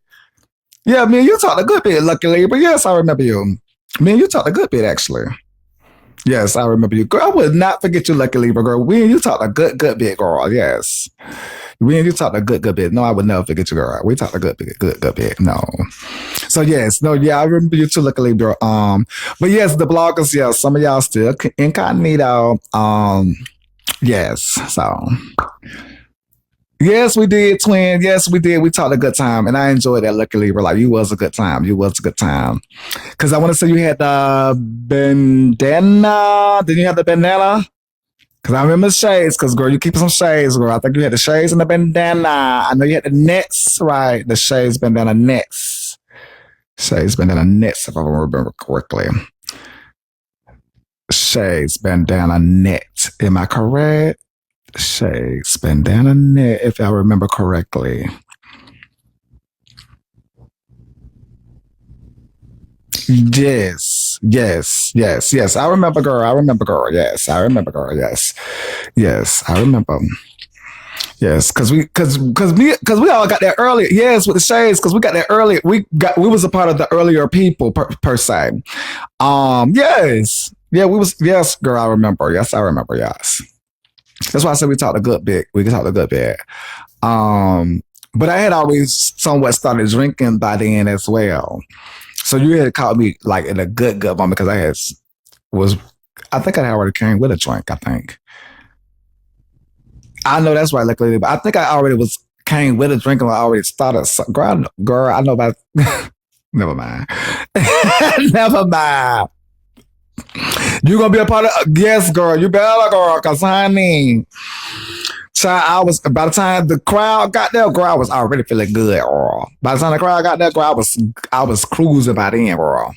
Yeah, me and you talked a good bit, luckily, but yes, I remember you. Me and you talked a good bit actually. Yes, I remember you, girl. I would not forget you, luckily, but girl, we and you talked a good bit, girl. Yes, we and you talked a good bit. No, I would never forget you, girl. We talked a good bit. No. So yes, no, yeah, I remember you too, luckily, girl. But yes, the bloggers, yeah, some of y'all still incognito. Yes, so yes, we did, twin. Yes, we did. We talked a good time, and I enjoyed that. Luckily, we're like, you was a good time. You was a good time. Because I want to say you had the bandana. Did you have the bandana? Because I remember the shades. Because girl, you keep some shades, girl. I think you had the shades and the bandana. I know you had the nets, right? The shades, bandana, nets. Shades, bandana, nets, if I remember correctly. Shades, bandana, net. Am I correct? Shades, bandana, net, if I remember correctly. Yes. I remember, girl. Yes, I remember, girl. Yes, I remember. Yes, because we all got there early. Yes, with the shades, because we got there early. We was a part of the earlier people per se. Yes. Yeah, we was, yes, girl, I remember. Yes, I remember, yes. That's why I said we talked a good bit. We talked a good bit. But I had always somewhat started drinking by then as well. So you had caught me like in a good moment because I think I already came with a drink, I think. I know that's right, luckily, but I think I already came with a drink and I already started. Girl, I know about, never mind. Never mind. You gonna be a part of? Yes, girl. You better, girl. Cause honey, child, by the time the crowd got there, girl, I was already feeling good, girl. By the time the crowd got there, girl, I was cruising by then, girl.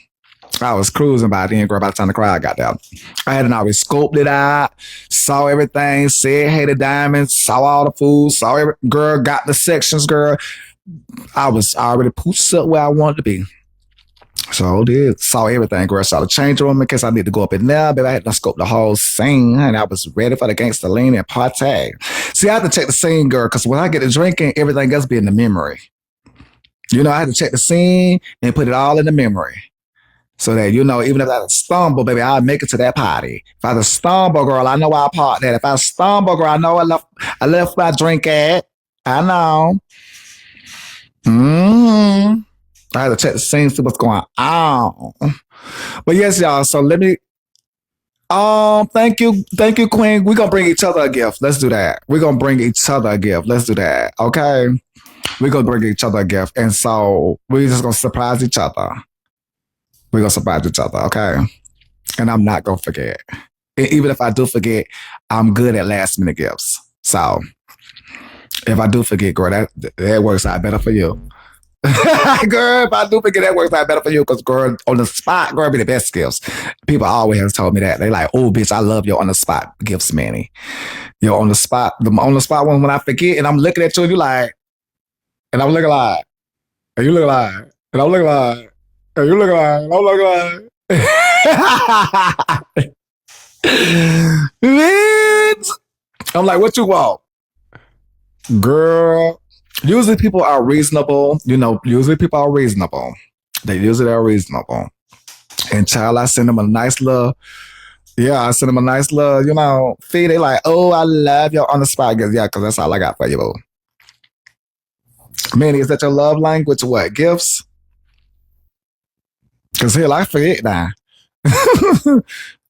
I was cruising by then, girl. By the time the crowd got there, I hadn't already scoped it out, saw everything, said hey to diamonds, saw all the food, saw every girl, got the sections, girl. I was already pushed up where I wanted to be. So did saw everything, girl. Saw the change room in case I need to go up in there, but I had to scope the whole scene, and I was ready for the gangster lean and party. See, I had to check the scene, girl, because when I get to drinking, everything else be in the memory. You know, I had to check the scene and put it all in the memory. So that, you know, even if I stumble, baby, I'll make it to that party. If I stumble, girl, I know I parked that. If I stumble, girl, I know I left my drink at. I know. I had to check the scene, see what's going on. But yes, y'all. So let me. Thank you, Queen. We're gonna bring each other a gift. Let's do that. We're gonna bring each other a gift. Let's do that. Okay. We're gonna bring each other a gift, and so we're just gonna surprise each other. We're gonna surprise each other, okay? And I'm not gonna forget. And even if I do forget, I'm good at last minute gifts. So if I do forget, girl, that works out better for you. Girl, if I do forget, that works out better for you because, girl, on the spot, girl, be the best gifts. People always have told me that. They like, oh, bitch, I love your on the spot gifts, Manny. Your on the spot one when I forget and I'm looking at you and you like, and I'm looking like, and you look like, and I'm looking like, and you look like, and I'm looking like. Bitch. I'm like, what you want? Girl. Usually people are reasonable. You know, usually people are reasonable. They usually are reasonable. And child, I send them a nice little, you know, fee. They like, oh, I love your on the spot gifts. Yeah, because that's all I got for you, boo. Manny, is that your love language? What, gifts? Because hell, I forget now.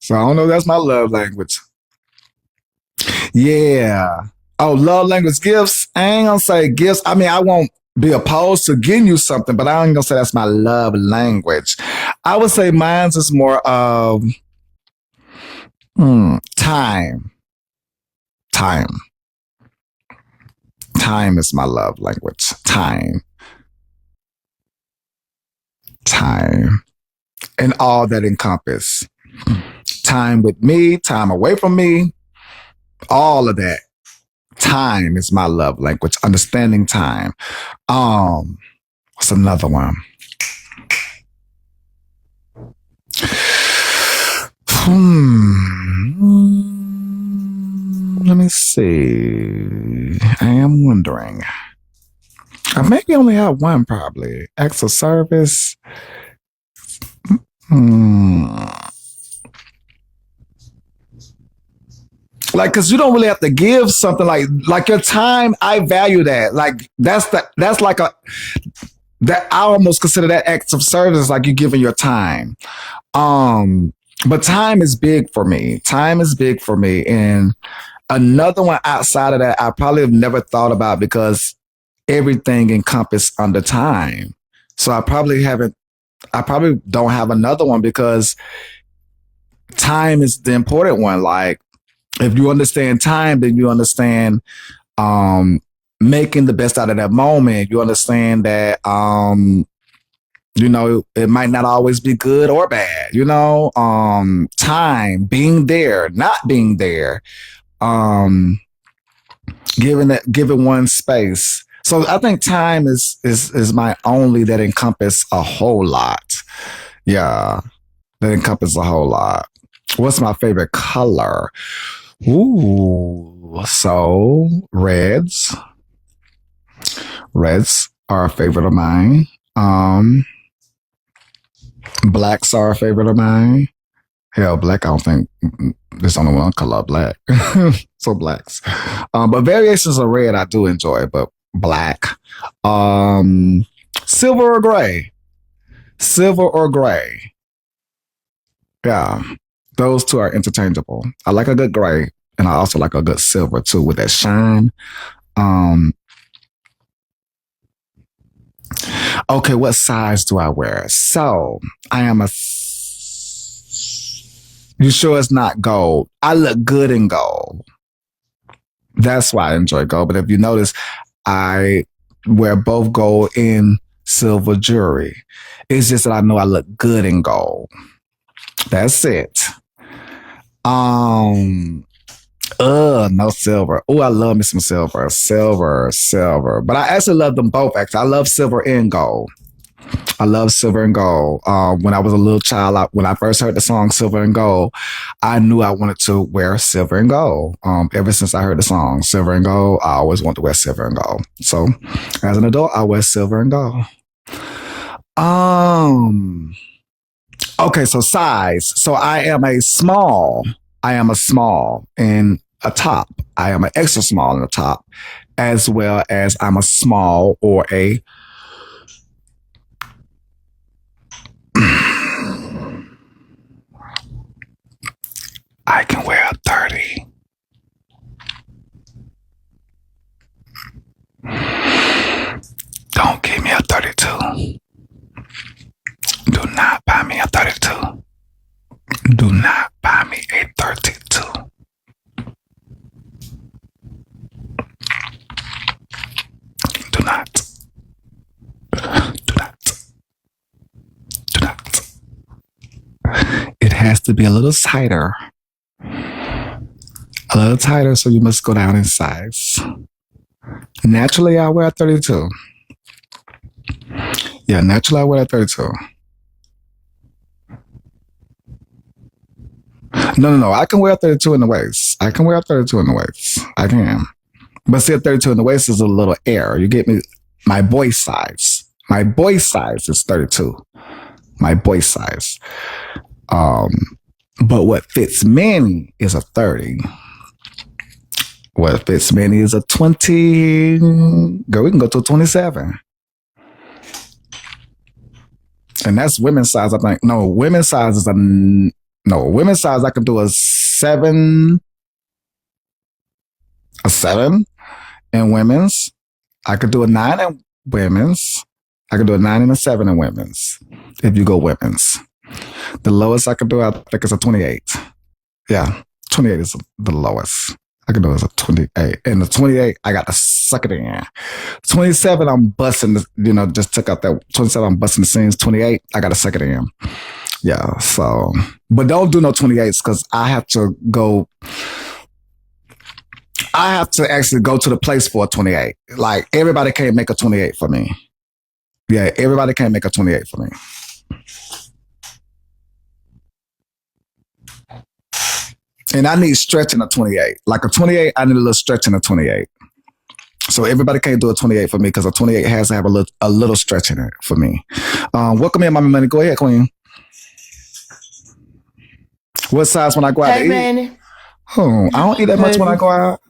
So I don't know if that's my love language. Yeah. Oh, love language gifts. I ain't gonna say gifts. I mean, I won't be opposed to getting you something, but I ain't gonna say that's my love language. I would say mine's is more of time. Time. Time is my love language. Time. and all that encompass. Time with me, time away from me, all of that. Time is my love language. Understanding time. What's another one? Let me see. I am wondering. I maybe only have one, probably. Acts of service. Like, cause you don't really have to give something like your time. I value that. Like that's like that I almost consider that acts of service, like you giving your time. But time is big for me. Time is big for me. And another one outside of that, I probably have never thought about because everything encompassed under time. So I probably don't have another one because time is the important one. Like, if you understand time, then you understand making the best out of that moment. You understand that it might not always be good or bad. Time, being there, not being there, giving one space. So I think time is my only that encompass a whole lot. Yeah, that encompass a whole lot. What's my favorite color? Ooh, so reds. Reds are a favorite of mine. Blacks are a favorite of mine. Hell, black, I don't think there's only one color, black. So blacks. But variations of red I do enjoy, but black. Silver or gray. Silver or gray. Yeah. Those two are interchangeable. I like a good gray, and I also like a good silver too with that shine. Okay, what size do I wear? So I am you sure it's not gold? I look good in gold. That's why I enjoy gold. But if you notice, I wear both gold and silver jewelry. It's just that I know I look good in gold. That's it. No silver. Oh, I love me some silver. Silver. But I actually love them both, actually. I love silver and gold. I love silver and gold. When I was a little child, when I first heard the song Silver and Gold, I knew I wanted to wear silver and gold. Ever since I heard the song Silver and Gold, I always wanted to wear silver and gold. So as an adult, I wear silver and gold. Okay, so size. So I am a small in a top. I am an extra small in the top, as well as I'm a small or a I can wear a 30. Don't give me a 32. Do not buy me a 32. Do not buy me a 32. Do not. It has to be a little tighter. A little tighter, so you must go down in size. Naturally, I wear a 32. Yeah, naturally, I wear a 32. No. I can wear a 32 in the waist. I can. But see, a 32 in the waist is a little air. You get me? My boy size. My boy size is 32. My boy size. But what fits Manny is a 30. What fits Manny is a 20. Girl, we can go to a 27. And that's women's size, I think. No, women's size is women's size I can do a 7. A 7 in women's. I could do a 9 in women's. I could do a 9 and a 7 in women's. If you go women's. The lowest I could do, I think, is a 28. Yeah, 28 is the lowest. I could do is a 28. And the 28, I got to suck it in. 27, I'm busting, just took out that 27, I'm busting the seams. 28, I got to suck it in. Yeah. So, but don't do no 28s because I have to go. I have to actually go to the place for a 28. Like everybody can't make a 28 for me. Yeah, everybody can't make a 28 for me. And I need stretch in a 28. Like a 28, I need a little stretch in a 28. So everybody can't do a 28 for me because a 28 has to have a little stretch in it for me. Welcome in, Mama Money. Go ahead, Queen. What size when I go out to eat? Manny. Oh, I don't eat that much when I go out.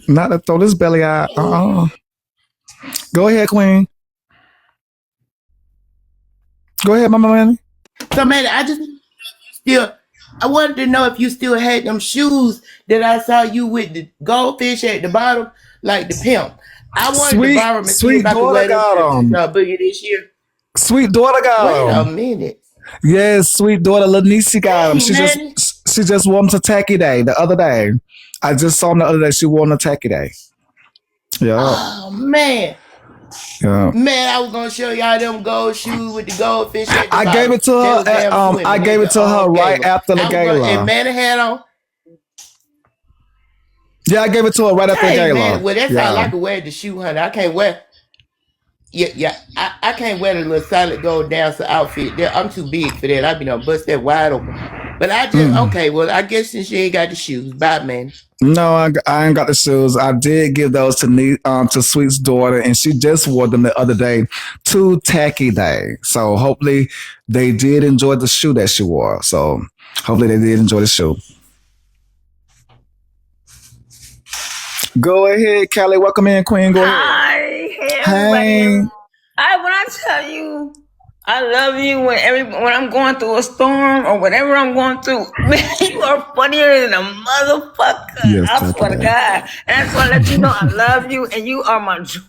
Not to throw this belly out. Go ahead, Queen. Go ahead, Mama Money. So, man, I wanted to know if you still had them shoes that I saw you with the goldfish at the bottom, like the pimp. I wanted to borrow them and see if I could wear them boogie this year. Sweet daughter got Wait them. a minute. Yes, sweet daughter Lanice got them. Hey, She just wore them to Tacky Day the other day. I just saw them the other day. She wore them to Tacky Day. Yeah. Oh, man. Yeah. Man, I was gonna show y'all them gold shoes with the goldfish at the bottom. I gave it to her. I gave it to her right after the gala. And man, had on. Yeah, I gave it to her right after the gala. Man, well, that's how I can wear the shoe, honey. I can't wear. Yeah. I can't wear the little solid gold dancer outfit. I'm too big for that. I be done bust that wide open. But I just okay. Well, I guess since you ain't got the shoes, bye, man. No, I ain't got the shoes. I did give those to Sweet's daughter, and she just wore them the other day to Tacky Day. So hopefully they did enjoy the shoe that she wore. So hopefully they did enjoy the shoe. Go ahead, Callie. Welcome in, Queen. Go ahead. Hi, Hey. when I tell you, I love you when I'm going through a storm or whatever I'm going through. Man, you are funnier than a motherfucker. Yes, I swear to God. And I just want to let you know I love you and you are my joy.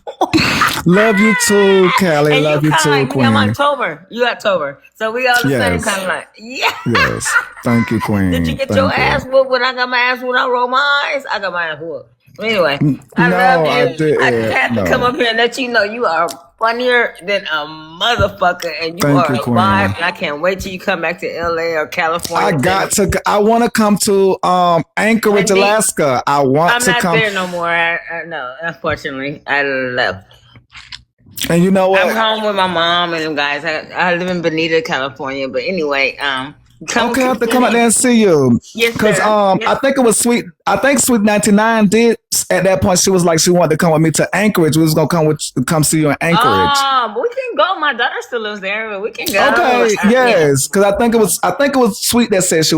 Love you too, Callie. And Love you kinda too, like Queen. Me, I'm October. You October. So we all the same kind of like, yeah. Yes. Thank you, Queen. Did you get Thank your you. ass whooped when I got my ass whooped? I roll my eyes. I got my ass whooped. Anyway, I No, love you. I didn't. I just had to No. come up here and let you know you are funnier than a motherfucker, and you Thank are you, a Queen. vibe. And I can't wait till you come back to LA or California. I want to come to Anchorage, Indeed. Alaska. I want I'm to not come. there no more. No, unfortunately, I left. And you know what? I'm home with my mom and them guys. I live in Bonita, California. But anyway, Okay, I have to come out there and see you. Yes, Because sir. I think it was Sweet. I think Sweet 99 did at that point. She was like she wanted to come with me to Anchorage. We was gonna come see you in Anchorage. Oh, we can go. My daughter still lives there, but we can go. Okay, yes, because I think it was Sweet that said she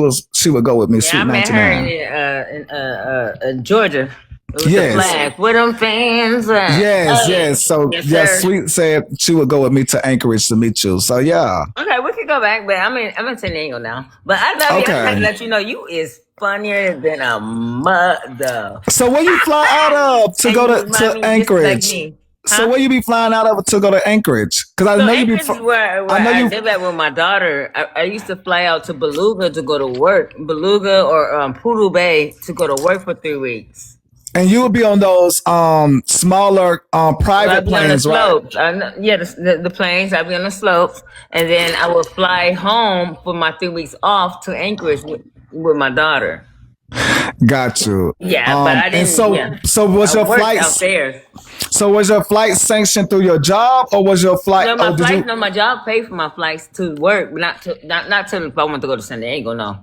would go with me. Yeah, Sweet I met 99. her in Georgia. It was Yes. the flag with them fans. Yes. So Yes, sir. Sweet said she would go with me to Anchorage to meet you. So yeah. Okay, we could go back, but I'm in San Diego now. But I love you. Okay. I'm trying to let you know you is funnier than a mother. So where you fly out of to And go you to remind me just Anchorage? like me. So Huh? where you be flying out of to go to Anchorage? Because I So know you be. Anchorage is where I know I you. did that with my daughter. I used to fly out to Beluga to go to work. Beluga or Poodle Bay to go to work for 3 weeks. And you would be on those smaller private I'd be on the planes, right? slopes. Yeah, the planes. I'd be on the slopes, and then I would fly home for my 3 weeks off to Anchorage with my daughter. Got you. Yeah, but I didn't. And so, yeah. so was I your worked flight? out there? So was your flight sanctioned through your job, or was your flight? No, my did flights. you? No, my job paid for my flights to work, but not to if I want to go to San Diego. No.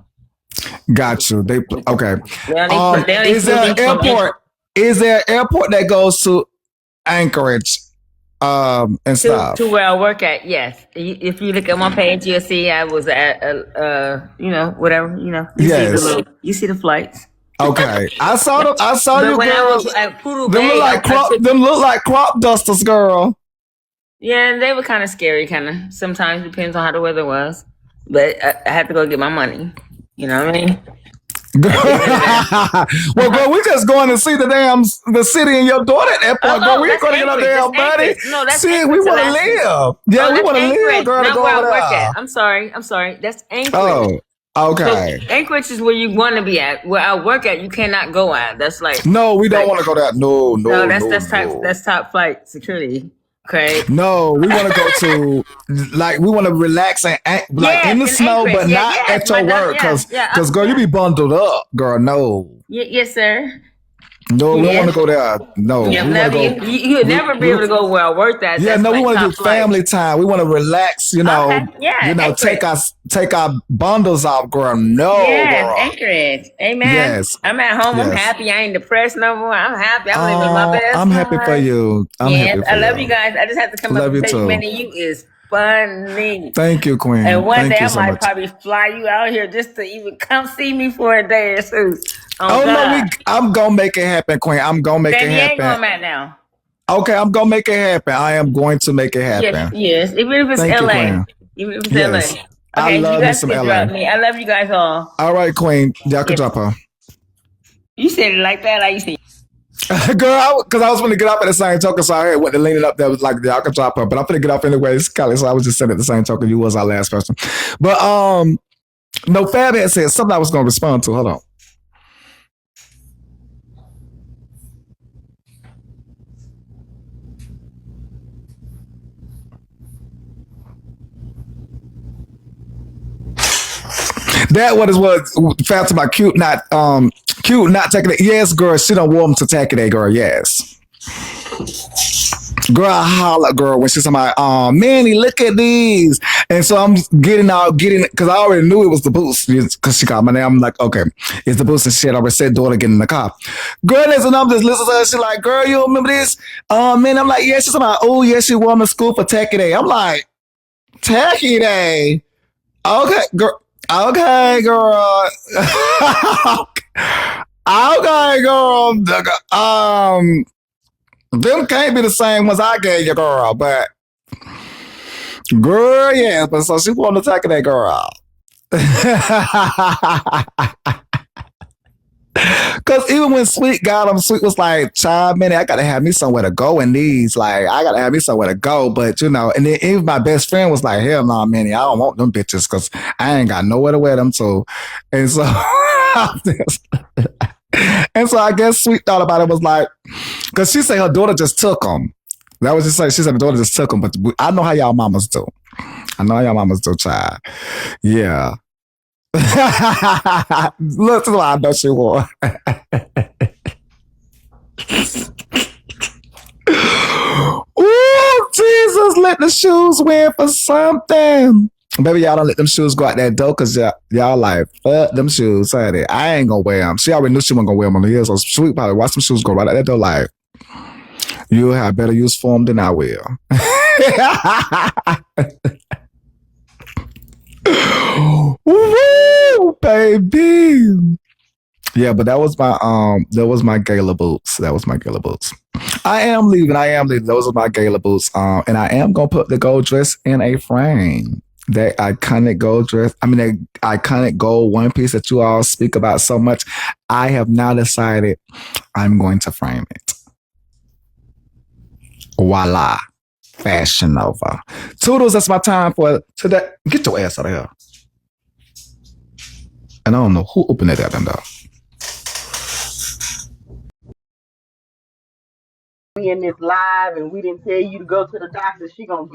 Got you. They okay. They don't Is there an include me from airport? Is there an airport that goes to Anchorage and stuff? to where I work at? Yes. If you look at my page, you'll see I was at whatever. Yes. You see the flights. Okay, I saw them. I saw But you, when I girl. was at Poodle Them Bay, look like crop. Them look like crop dusters, girl. yeah, and they were kind of scary, kind of. Sometimes depends on how the weather was, but I had to go get my money. You know what I mean? Well, girl, we just going to see the city and your daughter at that point, girl. We ain't going to get up there, That's buddy. Anchorage. No, that's See, we Anchorage, want to Alaska. live. Yeah, we that's want to live, Anchorage, girl. To not go where I over work there. at. I'm sorry. That's Anchorage. Oh, okay. So Anchorage is where you want to be at. Where I work at, you cannot go at. That's like No, we don't want to go there. No. that's top flight security. Okay. No, we want to go to we want to relax and act, like in the snow, but not at your work, cause girl, you be bundled up, girl. No, Yes, sir. no, we don't want to go there. No, we want to go. You'll never be able to go where I worked at. Yeah, That's no, we like want to top do flight. family time. We want to relax, take our bundles off, girl. No, Yes, girl. Anchorage. Amen. Yes. I'm at home. I'm Yes. happy. I ain't depressed no more. I'm happy. I'm living my best I'm happy for life. you. I'm happy for I love you. you guys. I just have to come Love up you and tell you, too. Manny, you is funny. Thank you, Queen. And one Thank day you I so might much. probably fly you out here just to even come see me for a day or two. Oh no, I'm gonna make it happen, Queen. I'm gonna make it San Diego, happen. I'm at now. Okay, I'm gonna make it happen. I am going to make it happen. Yes. Even if it's Thank you, LA. Queen. Even if it's Yes. LA. I Okay, love you me guys some can LA. drop me. I love you guys all. All right, Queen. Y'all can drop her. You said it like that. You said Girl, because I was going to get off at the same token, so I went to lean it up there. Was like, y'all can drop her, but I'm going to get off anyways, Kelly. So I was just saying at the same token, you was our last person. But no, Fab had said something I was going to respond to. Hold on. That what Fab about cute not taking it. Yes, girl, she don't want him to take it, girl. Yes. Girl, I holler, girl, when she's talking about, Manny, look at these. And so I'm getting, because I already knew it was the boost, because she called my name. I'm like, okay, it's the boost and shit. I already said, daughter, get in the car. Girl, there's and I'm just listening to her. She's like, girl, you remember this? Man, I'm like, yeah, she's like, oh, yeah, she won the school for Tacky Day. I'm like, Tacky Day? Okay, girl. Okay, girl. Okay, girl. Them can't be the same ones I gave you, girl, but girl, yeah, but so she wanted to take that girl. Cause even when Sweet got him, Sweet was like, child, man, I gotta have me somewhere to go in these. Like, I gotta have me somewhere to go. But and then even my best friend was like, hell no, Manny, I don't want them bitches because I ain't got nowhere to wear them to. And so and so I guess Sweet thought about it was like, because she said her daughter just took them. That was just like, she said her daughter just took them. But I know how y'all mamas do. Child. Yeah. Look, I know she wore. Ooh, Jesus, let the shoes win for something. Baby, y'all don't let them shoes go out that door because y'all like, fuck them shoes, honey. I ain't gonna wear them. She already knew she wasn't gonna wear them on the heels. So Sweet probably watch them shoes go right out that door like, you'll have better use for them than I will. Woo, baby. Yeah, but that was my gala boots. I am leaving. Those are my gala boots. And I am gonna put the gold dress in a frame. That iconic gold dress. I mean, that iconic gold one piece that you all speak about so much. I have now decided I'm going to frame it. Voila. Fashion Nova. Toodles, that's my time for today. Get your ass out of here. And I don't know who opened that damn door. We in this live and we didn't tell you to go to the doctor, she gonna get